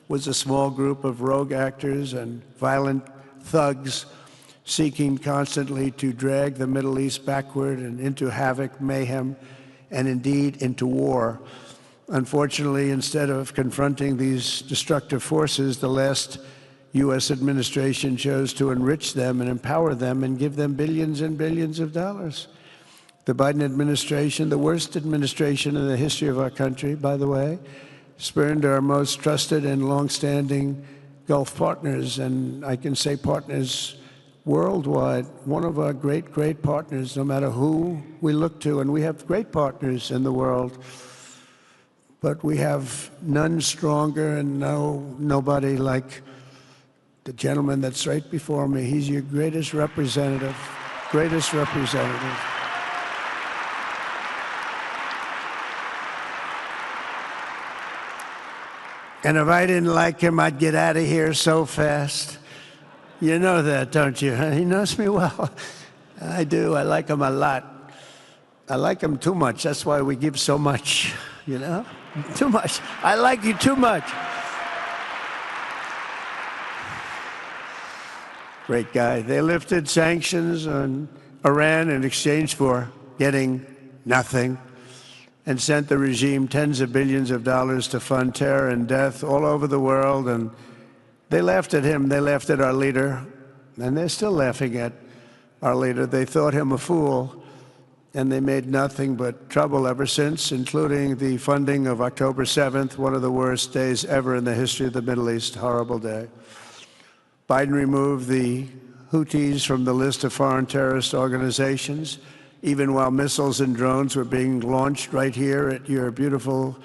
was a small group of rogue actors and violent thugs seeking constantly to drag the Middle East backward and into havoc, mayhem, and indeed into war. Unfortunately, instead of confronting these destructive forces, the last U.S. administration chose to enrich them and empower them and give them billions and billions of dollars. The Biden administration, the worst administration in the history of our country, by the way, spurned our most trusted and long-standing Gulf partners, and I can say partners worldwide, one of our great, great partners, no matter who we look to, and we have great partners in the world, but we have none stronger and nobody like the gentleman that's right before me. He's your greatest representative, greatest representative. And if I didn't like him, I'd get out of here so fast. You know that, don't you? He knows me well. I do. I like him a lot. I like him too much. That's why we give so much, you know? Too much. I like you too much. Great guy. They lifted sanctions on Iran in exchange for getting nothing, and sent the regime tens of billions of dollars to fund terror and death all over the world. And they laughed at him. They laughed at our leader. And they're still laughing at our leader. They thought him a fool. And they made nothing but trouble ever since, including the funding of October 7th, one of the worst days ever in the history of the Middle East. Horrible day. Biden removed the Houthis from the list of foreign terrorist organizations, even while missiles and drones were being launched right here at your beautiful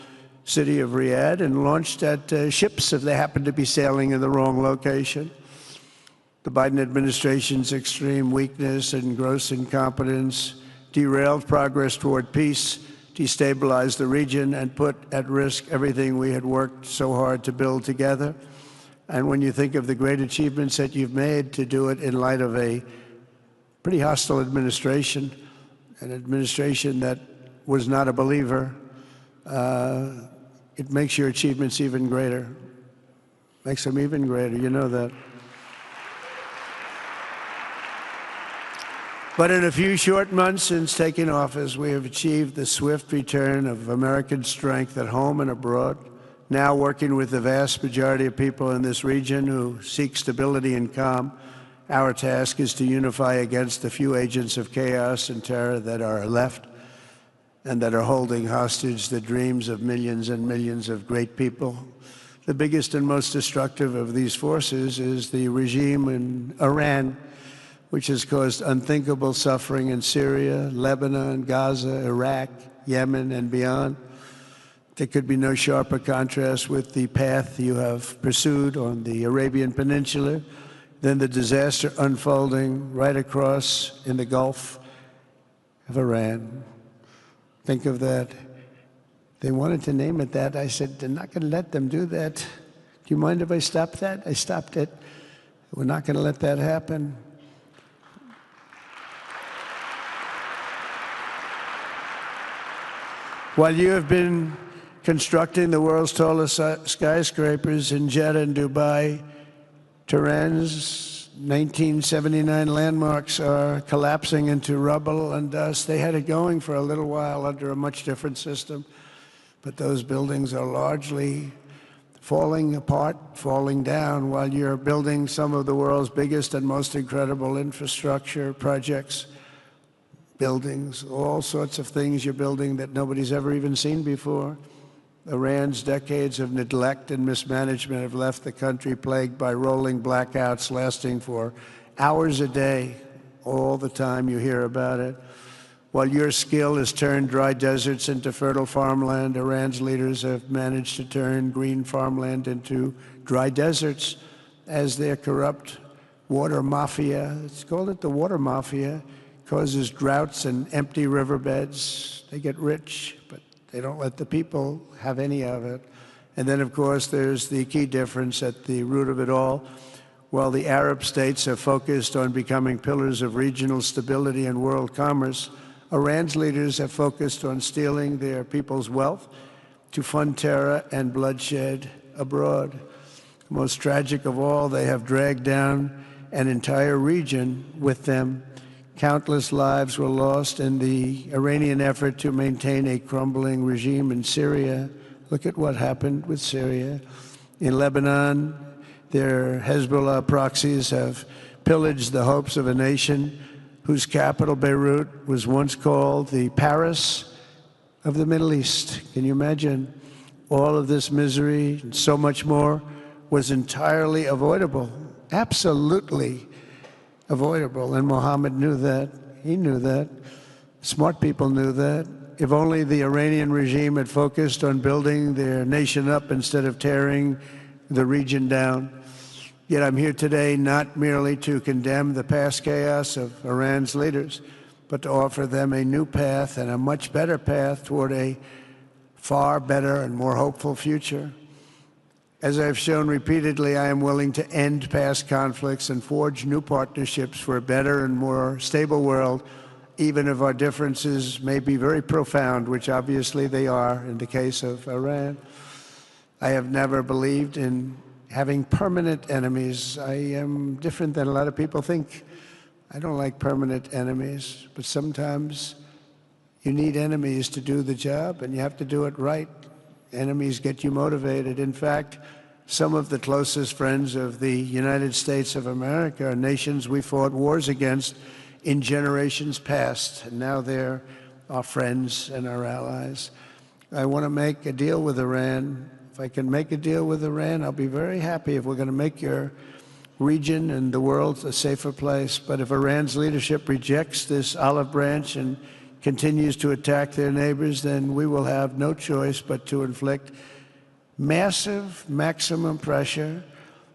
city of Riyadh, and launched at ships if they happened to be sailing in the wrong location. The Biden administration's extreme weakness and gross incompetence derailed progress toward peace, destabilized the region, and put at risk everything we had worked so hard to build together. And when you think of the great achievements that you've made, to do it in light of a pretty hostile administration, an administration that was not a believer, it makes your achievements even greater. Makes them even greater, you know that. But in a few short months since taking office, we have achieved the swift return of American strength at home and abroad, now working with the vast majority of people in this region who seek stability and calm. Our task is to unify against the few agents of chaos and terror that are left and that are holding hostage the dreams of millions and millions of great people. The biggest and most destructive of these forces is the regime in Iran, which has caused unthinkable suffering in Syria, Lebanon, Gaza, Iraq, Yemen, and beyond. There could be no sharper contrast with the path you have pursued on the Arabian Peninsula than the disaster unfolding right across in the Gulf of Iran. Think of that. They wanted to name it that. I said, they're not going to let them do that. Do you mind if I stop that? I stopped it. We're not going to let that happen. While you have been constructing the world's tallest skyscrapers in Jeddah and Dubai, Tehran's 1979 landmarks are collapsing into rubble and dust. They had it going for a little while under a much different system, but those buildings are largely falling apart, falling down, while you're building some of the world's biggest and most incredible infrastructure projects. Buildings, all sorts of things you're building that nobody's ever even seen before. Iran's decades of neglect and mismanagement have left the country plagued by rolling blackouts lasting for hours a day. All the time you hear about it. While your skill has turned dry deserts into fertile farmland, Iran's leaders have managed to turn green farmland into dry deserts as their corrupt water mafia, it's called it the water mafia, causes droughts and empty riverbeds. They get rich, but they don't let the people have any of it. And then, of course, there's the key difference at the root of it all. While the Arab states have focused on becoming pillars of regional stability and world commerce, Iran's leaders have focused on stealing their people's wealth to fund terror and bloodshed abroad. Most tragic of all, they have dragged down an entire region with them. Countless lives were lost in the Iranian effort to maintain a crumbling regime in Syria. Look at what happened with Syria. In Lebanon, their Hezbollah proxies have pillaged the hopes of a nation whose capital, Beirut, was once called the Paris of the Middle East. Can you imagine? All of this misery and so much more was entirely avoidable, absolutely avoidable, and Mohammed knew that. He knew that. Smart people knew that. If only the Iranian regime had focused on building their nation up instead of tearing the region down. Yet I'm here today not merely to condemn the past chaos of Iran's leaders, but to offer them a new path and a much better path toward a far better and more hopeful future. As I've shown repeatedly, I am willing to end past conflicts and forge new partnerships for a better and more stable world, even if our differences may be very profound, which obviously they are in the case of Iran. I have never believed in having permanent enemies. I am different than a lot of people think. I don't like permanent enemies, but sometimes you need enemies to do the job, and you have to do it right. Enemies get you motivated. In fact, some of the closest friends of the United States of America are nations we fought wars against in generations past, and now they're our friends and our allies. I want to make a deal with Iran. If I can make a deal with Iran, I'll be very happy if we're going to make your region and the world a safer place. But if Iran's leadership rejects this olive branch and continues to attack their neighbors, then we will have no choice but to inflict massive maximum pressure,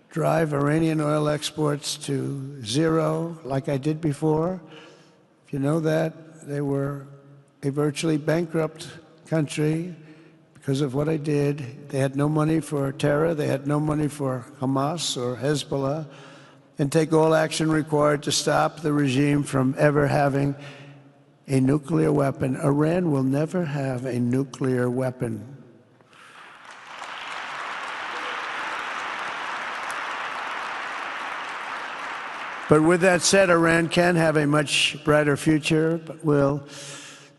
drive Iranian oil exports to zero like I did before. If you know that, they were a virtually bankrupt country because of what I did. They had no money for terror, they had no money for Hamas or Hezbollah, and take all action required to stop the regime from ever having a nuclear weapon. Iran will never have a nuclear weapon. But with that said, Iran can have a much brighter future, but will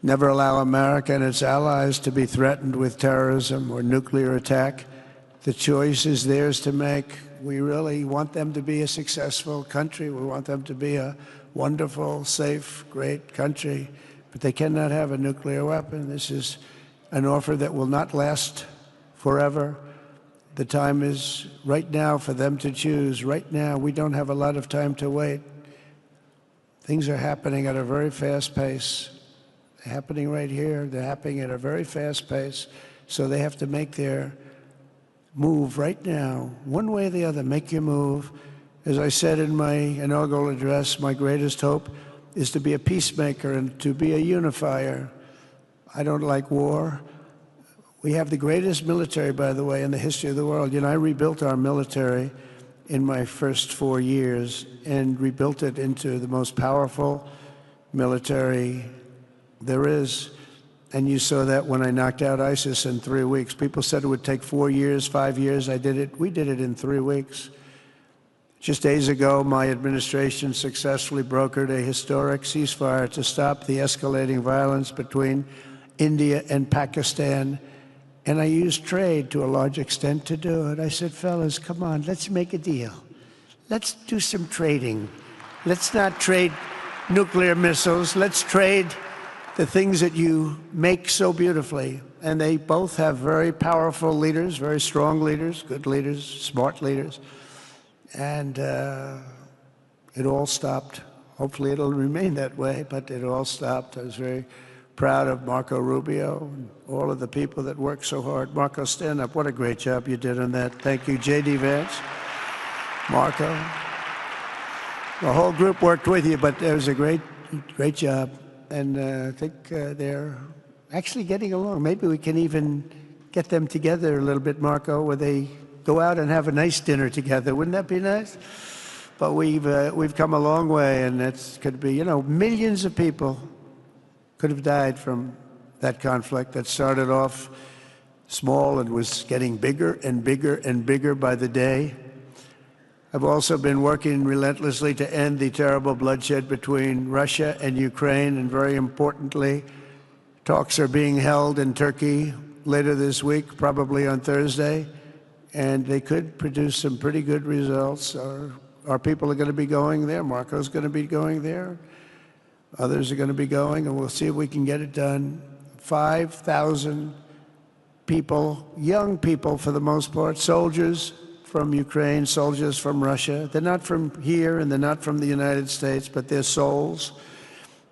never allow America and its allies to be threatened with terrorism or nuclear attack. The choice is theirs to make. We really want them to be a successful country. We want them to be a wonderful, safe, great country. But they cannot have a nuclear weapon. This is an offer that will not last forever. The time is right now for them to choose. Right now, we don't have a lot of time to wait. Things are happening at a very fast pace. They're happening right here. They're happening at a very fast pace. So they have to make their move right now, one way or the other. Make your move. As I said in my inaugural address, my greatest hope is to be a peacemaker and to be a unifier. I don't like war. We have the greatest military, by the way, in the history of the world. You know, I rebuilt our military in my first 4 years and rebuilt it into the most powerful military there is. And you saw that when I knocked out ISIS in 3 weeks. People said it would take 4 years, 5 years. I did it. We did it in 3 weeks. Just days ago, my administration successfully brokered a historic ceasefire to stop the escalating violence between India and Pakistan. And I used trade to a large extent to do it. I said, fellas, come on, let's make a deal. Let's do some trading. Let's not trade nuclear missiles. Let's trade the things that you make so beautifully. And they both have very powerful leaders, very strong leaders, good leaders, smart leaders. And it all stopped. Hopefully it'll remain that way, but it all stopped. I was very proud of Marco Rubio and all of the people that worked so hard. Marco, stand up. What a great job you did on that. Thank you, J.D. Vance, Marco. The whole group worked with you, but it was a great job. And I think they're actually getting along. Maybe we can even get them together a little bit, Marco, where they go out and have a nice dinner together. Wouldn't that be nice? But we've come a long way, and it could be, you know, millions of people could have died from that conflict that started off small and was getting bigger and bigger and bigger by the day. I've also been working relentlessly to end the terrible bloodshed between Russia and Ukraine, and very importantly, talks are being held in Turkey later this week, probably on Thursday, and they could produce some pretty good results. Our people are going to be going there. Marco's going to be going there. Others are going to be going, and we'll see if we can get it done. 5,000 people, young people for the most part, soldiers from Ukraine, soldiers from Russia. They're not from here and they're not from the United States, but they're souls.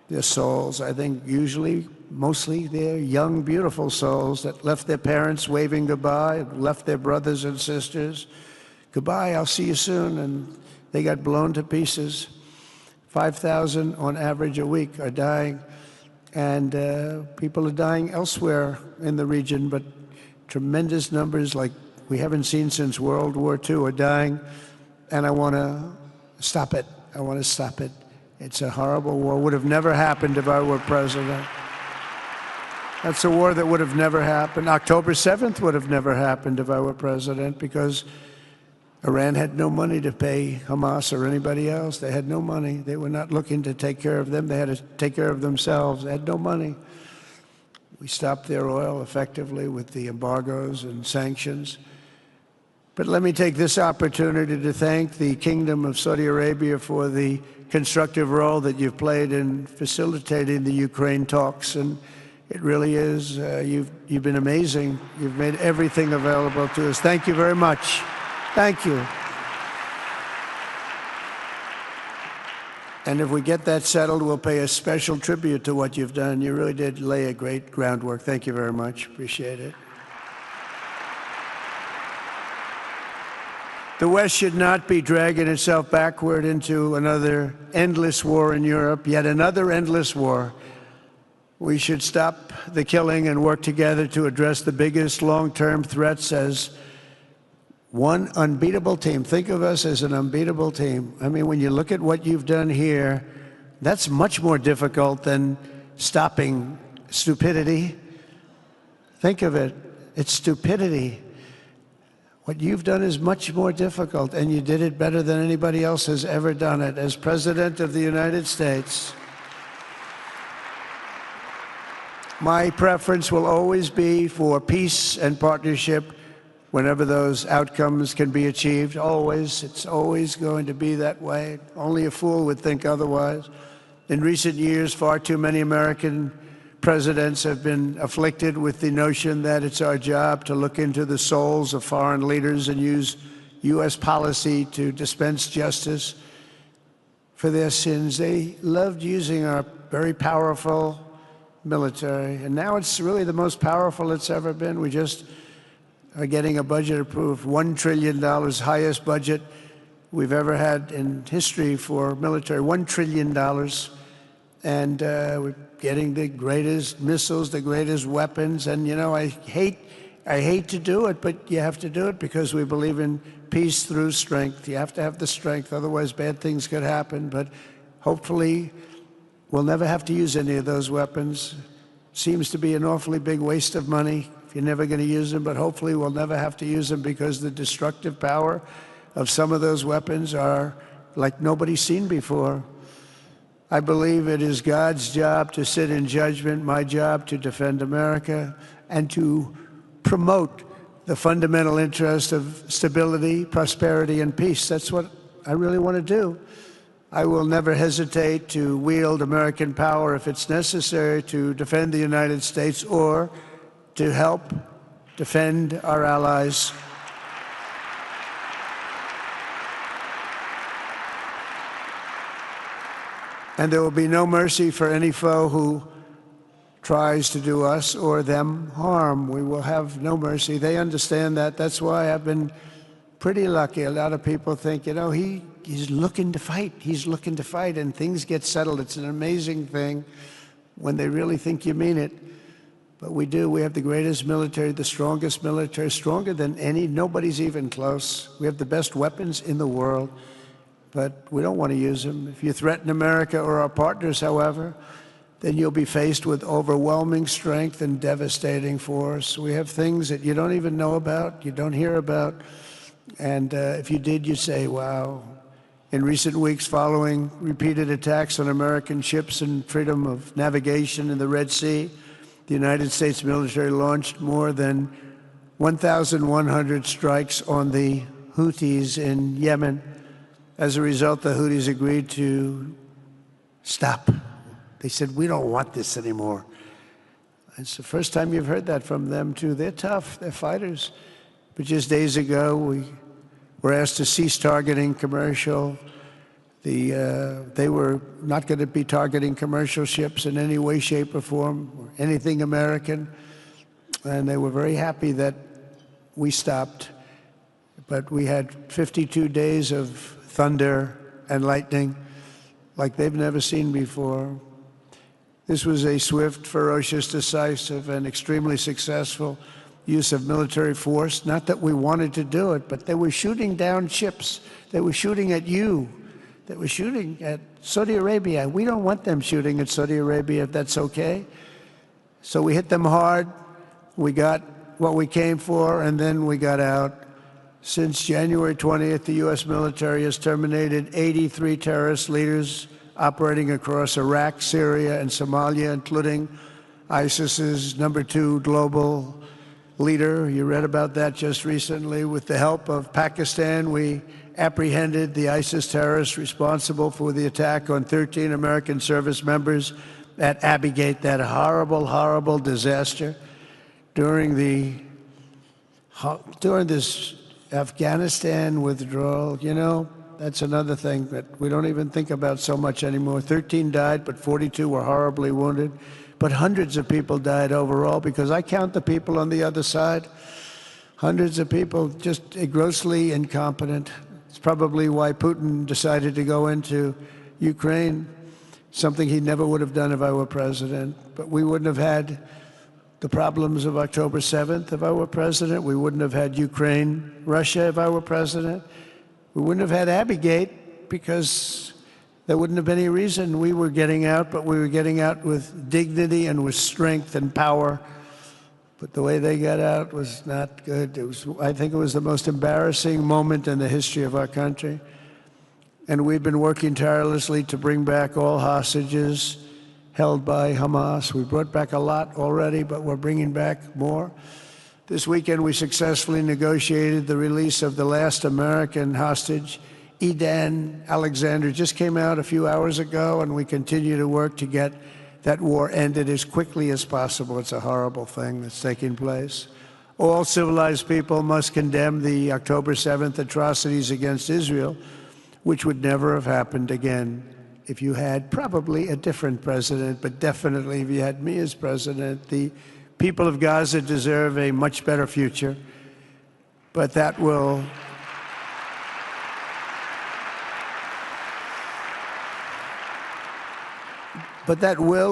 They're souls. I think usually, mostly, they're young, beautiful souls that left their parents waving goodbye, left their brothers and sisters. Goodbye, I'll see you soon. And they got blown to pieces. 5,000 on average a week are dying. And people are dying elsewhere in the region, but tremendous numbers like we haven't seen since World War II are dying, and I want to stop it. I want to stop it. It's a horrible war. Would have never happened if I were president. That's a war that would have never happened. October 7th would have never happened if I were president, because Iran had no money to pay Hamas or anybody else. They had no money. They were not looking to take care of them. They had to take care of themselves. They had no money. We stopped their oil effectively with the embargoes and sanctions. But let me take this opportunity to thank the Kingdom of Saudi Arabia for the constructive role that you've played in facilitating the Ukraine talks. And it really is, you've been amazing. You've made everything available to us. Thank you very much. Thank you. And if we get that settled, we'll pay a special tribute to what you've done. You really did lay a great groundwork. Thank you very much. Appreciate it. The West should not be dragging itself backward into another endless war in Europe, yet another endless war. We should stop the killing and work together to address the biggest long-term threats as one unbeatable team. Think of us as an unbeatable team. I mean, when you look at what you've done here, that's much more difficult than stopping stupidity. Think of it. It's stupidity. What you've done is much more difficult, and you did it better than anybody else has ever done it. As President of the United States, my preference will always be for peace and partnership whenever those outcomes can be achieved. Always. It's always going to be that way. Only a fool would think otherwise. In recent years, far too many American presidents have been afflicted with the notion that it's our job to look into the souls of foreign leaders and use U.S. policy to dispense justice for their sins. They loved using our very powerful military, and now it's really the most powerful it's ever been. We just are getting a budget approved, $1 trillion, highest budget we've ever had in history for military, $1 trillion. And we're getting the greatest missiles, the greatest weapons. And, you know, I hate to do it, but you have to do it because we believe in peace through strength. You have to have the strength, otherwise bad things could happen. But hopefully we'll never have to use any of those weapons. Seems to be an awfully big waste of money if you're never going to use them, but hopefully we'll never have to use them because the destructive power of some of those weapons are like nobody's seen before. I believe it is God's job to sit in judgment, my job to defend America, and to promote the fundamental interest of stability, prosperity, and peace. That's what I really want to do. I will never hesitate to wield American power if it's necessary to defend the United States or to help defend our allies. And there will be no mercy for any foe who tries to do us or them harm. We will have no mercy. They understand that. That's why I've been pretty lucky. A lot of people think, you know, he's looking to fight. He's looking to fight, and things get settled. It's an amazing thing when they really think you mean it. But we do. We have the greatest military, the strongest military, stronger than any. Nobody's even close. We have the best weapons in the world. But we don't want to use them. If you threaten America or our partners, however, then you'll be faced with overwhelming strength and devastating force. We have things that you don't even know about, you don't hear about, and if you did, you'd say, wow. In recent weeks, following repeated attacks on American ships and freedom of navigation in the Red Sea, the United States military launched more than 1,100 strikes on the Houthis in Yemen. As a result, the Houthis agreed to stop. They said, we don't want this anymore. It's the first time you've heard that from them, too. They're tough. They're fighters. But just days ago, we were asked to cease targeting commercial. They were not going to be targeting commercial ships in any way, shape, or form, or anything American. And they were very happy that we stopped. But we had 52 days of thunder and lightning like they've never seen before. This was a swift, ferocious, decisive, and extremely successful use of military force. Not that we wanted to do it, but they were shooting down ships. They were shooting at you. They were shooting at Saudi Arabia. We don't want them shooting at Saudi Arabia if that's okay. So we hit them hard. We got what we came for, and then we got out. Since January 20th, the U.S. military has terminated 83 terrorist leaders operating across Iraq, Syria, and Somalia, including ISIS's #2 global leader. You read about that just recently. With the help of Pakistan, we apprehended the ISIS terrorists responsible for the attack on 13 American service members at Abbey Gate, that horrible, horrible disaster. During this Afghanistan withdrawal, you know, that's another thing that we don't even think about so much anymore. 13 died, but 42 were horribly wounded. But hundreds of people died overall, because I count the people on the other side. Hundreds of people just grossly incompetent. It's probably why Putin decided to go into Ukraine, something he never would have done if I were president. But we wouldn't have had the problems of October 7th if I were president. We wouldn't have had Ukraine, Russia if I were president. We wouldn't have had Abbey Gate, because there wouldn't have been any reason we were getting out, but we were getting out with dignity and with strength and power. but the way they got out was not good. I think it was the most embarrassing moment in the history of our country. And we've been working tirelessly to bring back all hostages held by Hamas. We brought back a lot already, but we're bringing back more. This weekend, we successfully negotiated the release of the last American hostage, Edan Alexander. Just came out a few hours ago, and we continue to work to get that war ended as quickly as possible. It's a horrible thing that's taking place. All civilized people must condemn the October 7th atrocities against Israel, which would never have happened again if you had probably a different president, but definitely if you had me as president. The people of Gaza deserve a much better future, but that will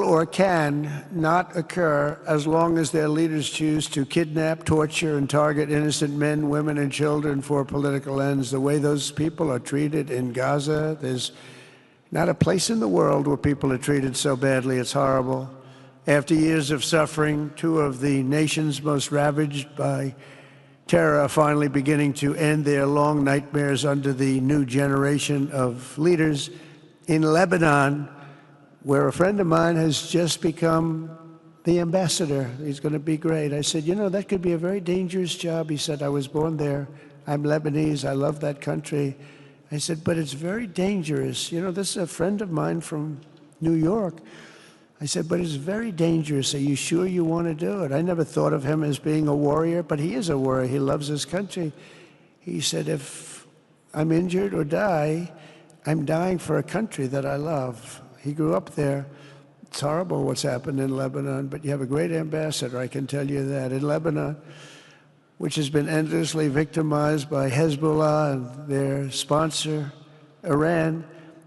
or can not occur as long as their leaders choose to kidnap, torture, and target innocent men, women, and children for political ends. The way those people are treated in Gaza, there's not a place in the world where people are treated so badly. It's horrible. After years of suffering, two of the nations most ravaged by terror are finally beginning to end their long nightmares under the new generation of leaders. In Lebanon, where a friend of mine has just become the ambassador. He's going to be great. I said, you know, that could be a very dangerous job. He said, I was born there. I'm Lebanese. I love that country. I said, but it's very dangerous. You know, this is a friend of mine from New York. I said, but it's very dangerous. Are you sure you want to do it? I never thought of him as being a warrior, but he is a warrior. He loves his country. He said, if I'm injured or die, I'm dying for a country that I love. He grew up there. It's horrible what's happened in Lebanon, but you have a great ambassador, I can tell you that. In Lebanon, which has been endlessly victimized by Hezbollah and their sponsor, Iran,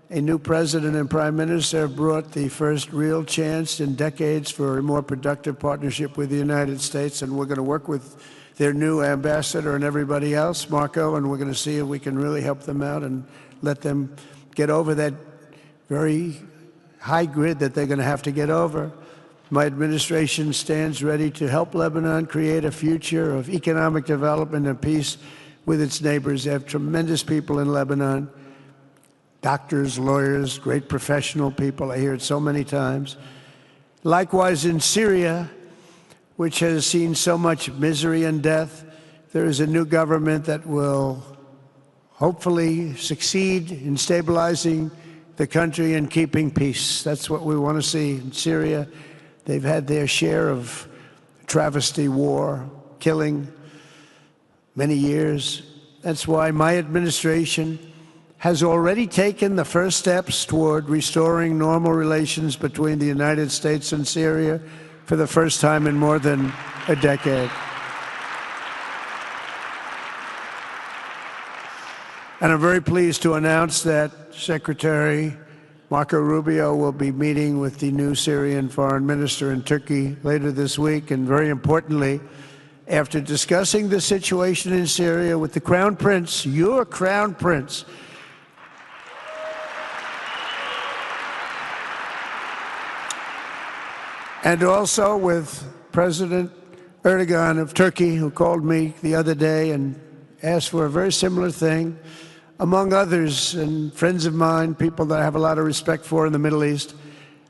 a new president and prime minister have brought the first real chance in decades for a more productive partnership with the United States, and we're going to work with their new ambassador and everybody else, Marco, and we're going to see if we can really help them out and let them get over that very high grid that they're going to have to get over. My administration stands ready to help Lebanon create a future of economic development and peace with its neighbors. They have tremendous people in Lebanon, doctors, lawyers, great professional people. I hear it so many times. Likewise, in Syria, which has seen so much misery and death, there is a new government that will hopefully succeed in stabilizing the country and keeping peace. That's what we want to see in Syria. They've had their share of travesty, war, killing, many years. That's why my administration has already taken the first steps toward restoring normal relations between the United States and Syria for the first time in more than a decade. And I'm very pleased to announce that Secretary Marco Rubio will be meeting with the new Syrian foreign minister in Turkey later this week. And very importantly, after discussing the situation in Syria with the Crown Prince, your Crown Prince, and also with President Erdogan of Turkey, who called me the other day and asked for a very similar thing, among others, and friends of mine, people that I have a lot of respect for in the Middle East,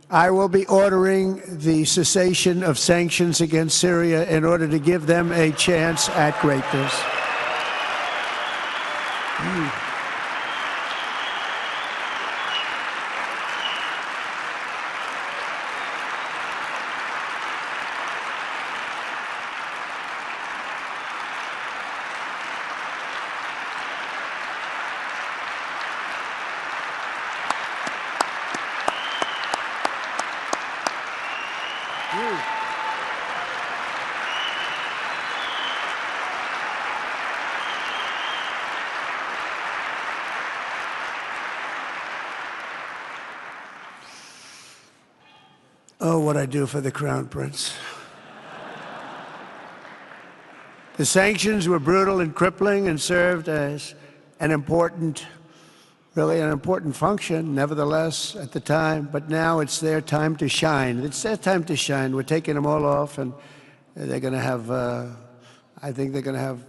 I will be ordering the cessation of sanctions against Syria in order to give them a chance at greatness. Oh, what I do for the Crown Prince. The sanctions were brutal and crippling and served as an important, really an important function, nevertheless, at the time. But now it's their time to shine. It's their time to shine. We're taking them all off, and They're going to have, I think they're going to have,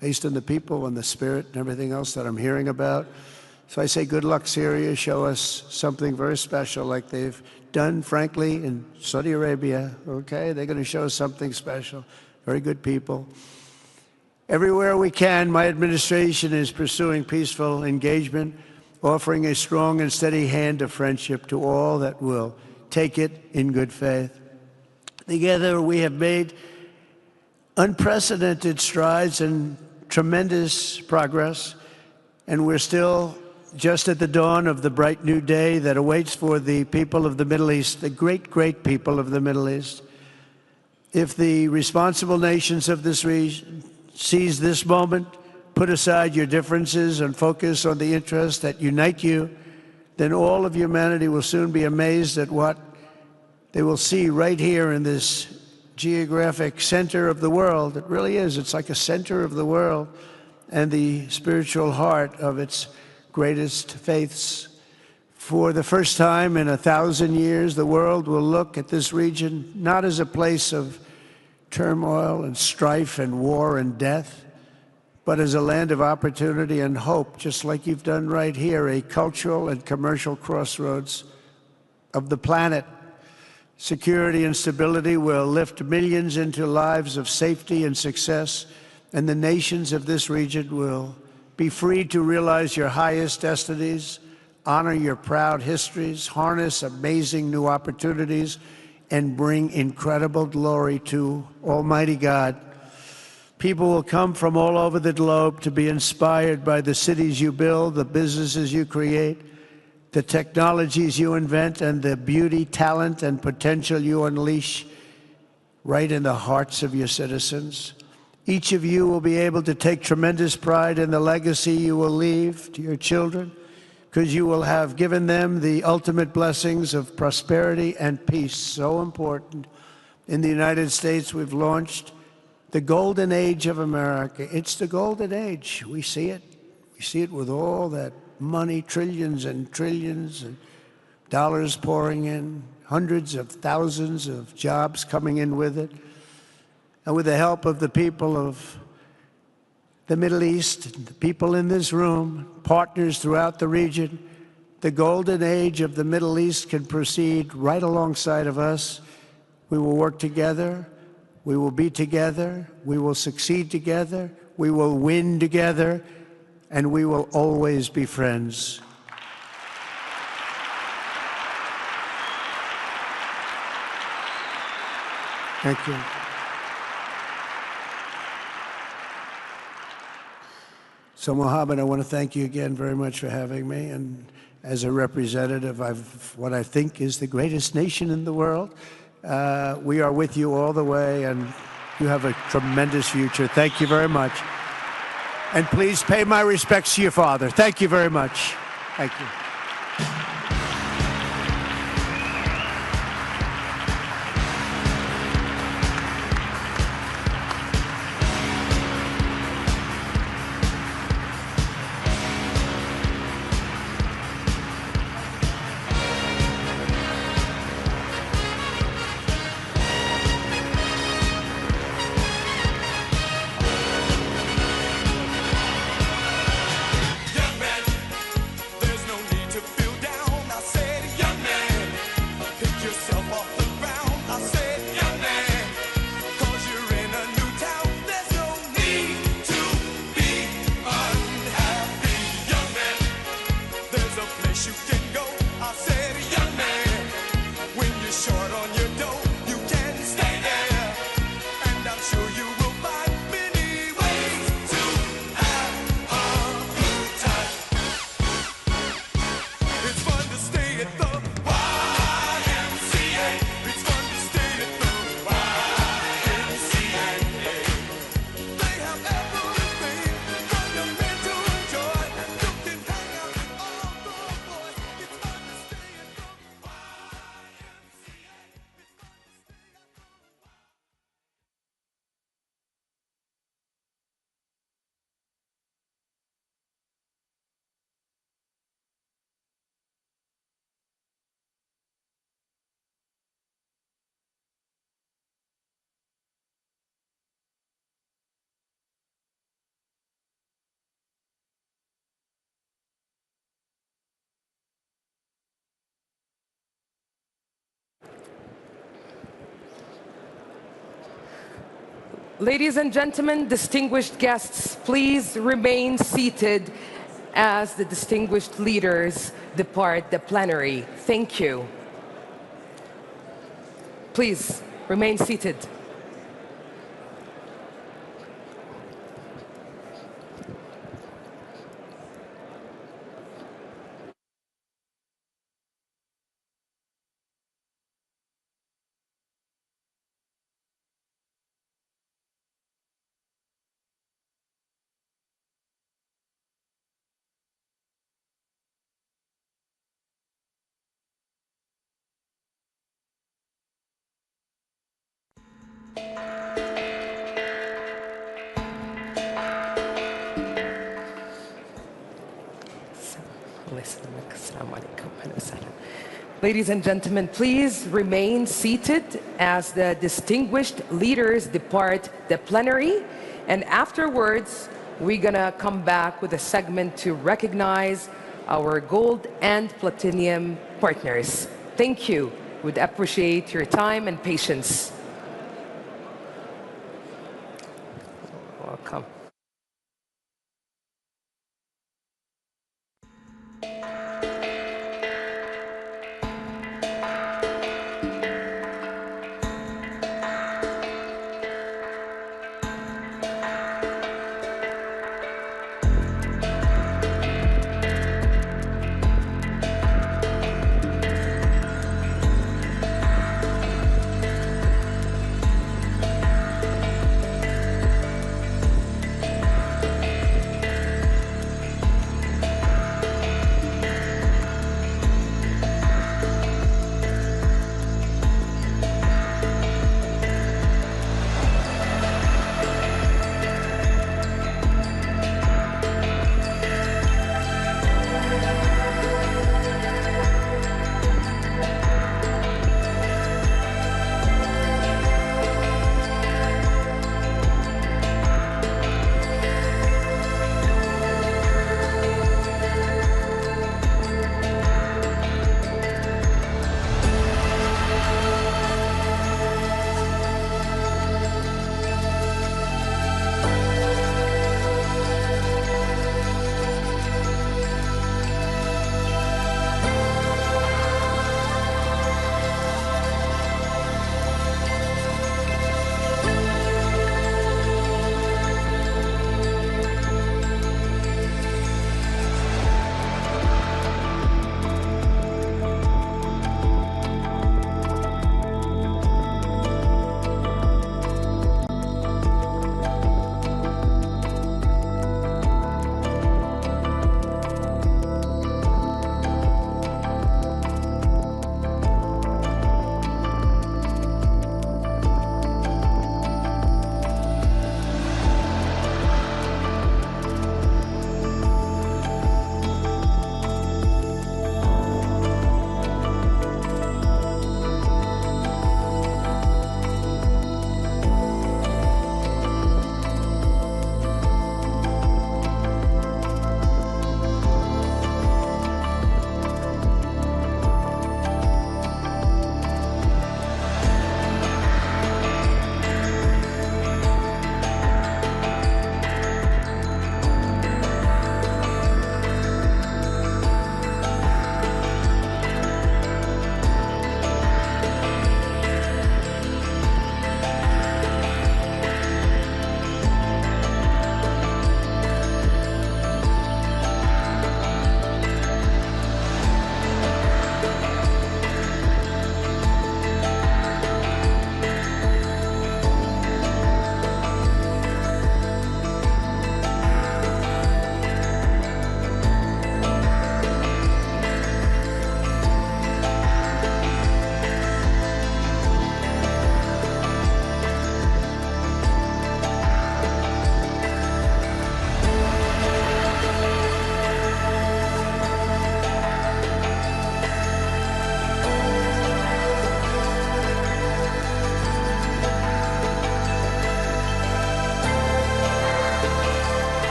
based on the people and the spirit and everything else that I'm hearing about. So I say good luck, Syria. Show us something very special like they've done, frankly, in Saudi Arabia. Okay, they're going to show us something special. Very good people. Everywhere we can, my administration is pursuing peaceful engagement, offering a strong and steady hand of friendship to all that will take it in good faith. Together, we have made unprecedented strides and tremendous progress, and we're still just at the dawn of the bright new day that awaits for the people of the Middle East, the great, great people of the Middle East. If the responsible nations of this region seize this moment, put aside your differences and focus on the interests that unite you, then all of humanity will soon be amazed at what they will see right here in this geographic center of the world. It really is. It's like a center of the world and the spiritual heart of its greatest faiths. For the first time in 1,000 years, the world will look at this region not as a place of turmoil and strife and war and death, but as a land of opportunity and hope, just like you've done right here, a cultural and commercial crossroads of the planet. Security and stability will lift millions into lives of safety and success, and the nations of this region will be free to realize your highest destinies, honor your proud histories, harness amazing new opportunities, and bring incredible glory to Almighty God. People will come from all over the globe to be inspired by the cities you build, the businesses you create, the technologies you invent, and the beauty, talent, and potential you unleash right in the hearts of your citizens. Each of you will be able to take tremendous pride in the legacy you will leave to your children, because you will have given them the ultimate blessings of prosperity and peace. So important. In the United States, we've launched the golden age of America. It's the golden age. We see it. We see it with all that money, trillions and trillions of dollars pouring in, hundreds of thousands of jobs coming in with it. And with the help of the people of the Middle East, the people in this room, partners throughout the region, the golden age of the Middle East can proceed right alongside of us. We will work together. We will be together. We will succeed together. We will win together. And we will always be friends. Thank you. So, Mohammed, I want to thank you again very much for having me. And as a representative of what I think is the greatest nation in the world, we are with you all the way, and you have a tremendous future. Thank you very much. And please pay my respects to your father. Thank you very much. Thank you. Young man, there's no need Ladies and gentlemen, distinguished guests, please remain seated as the distinguished leaders depart the plenary. Thank you. Please remain seated. Ladies and gentlemen, please remain seated as the distinguished leaders depart the plenary. And afterwards, we're going to come back with a segment to recognize our gold and platinum partners. Thank you. Would appreciate your time and patience.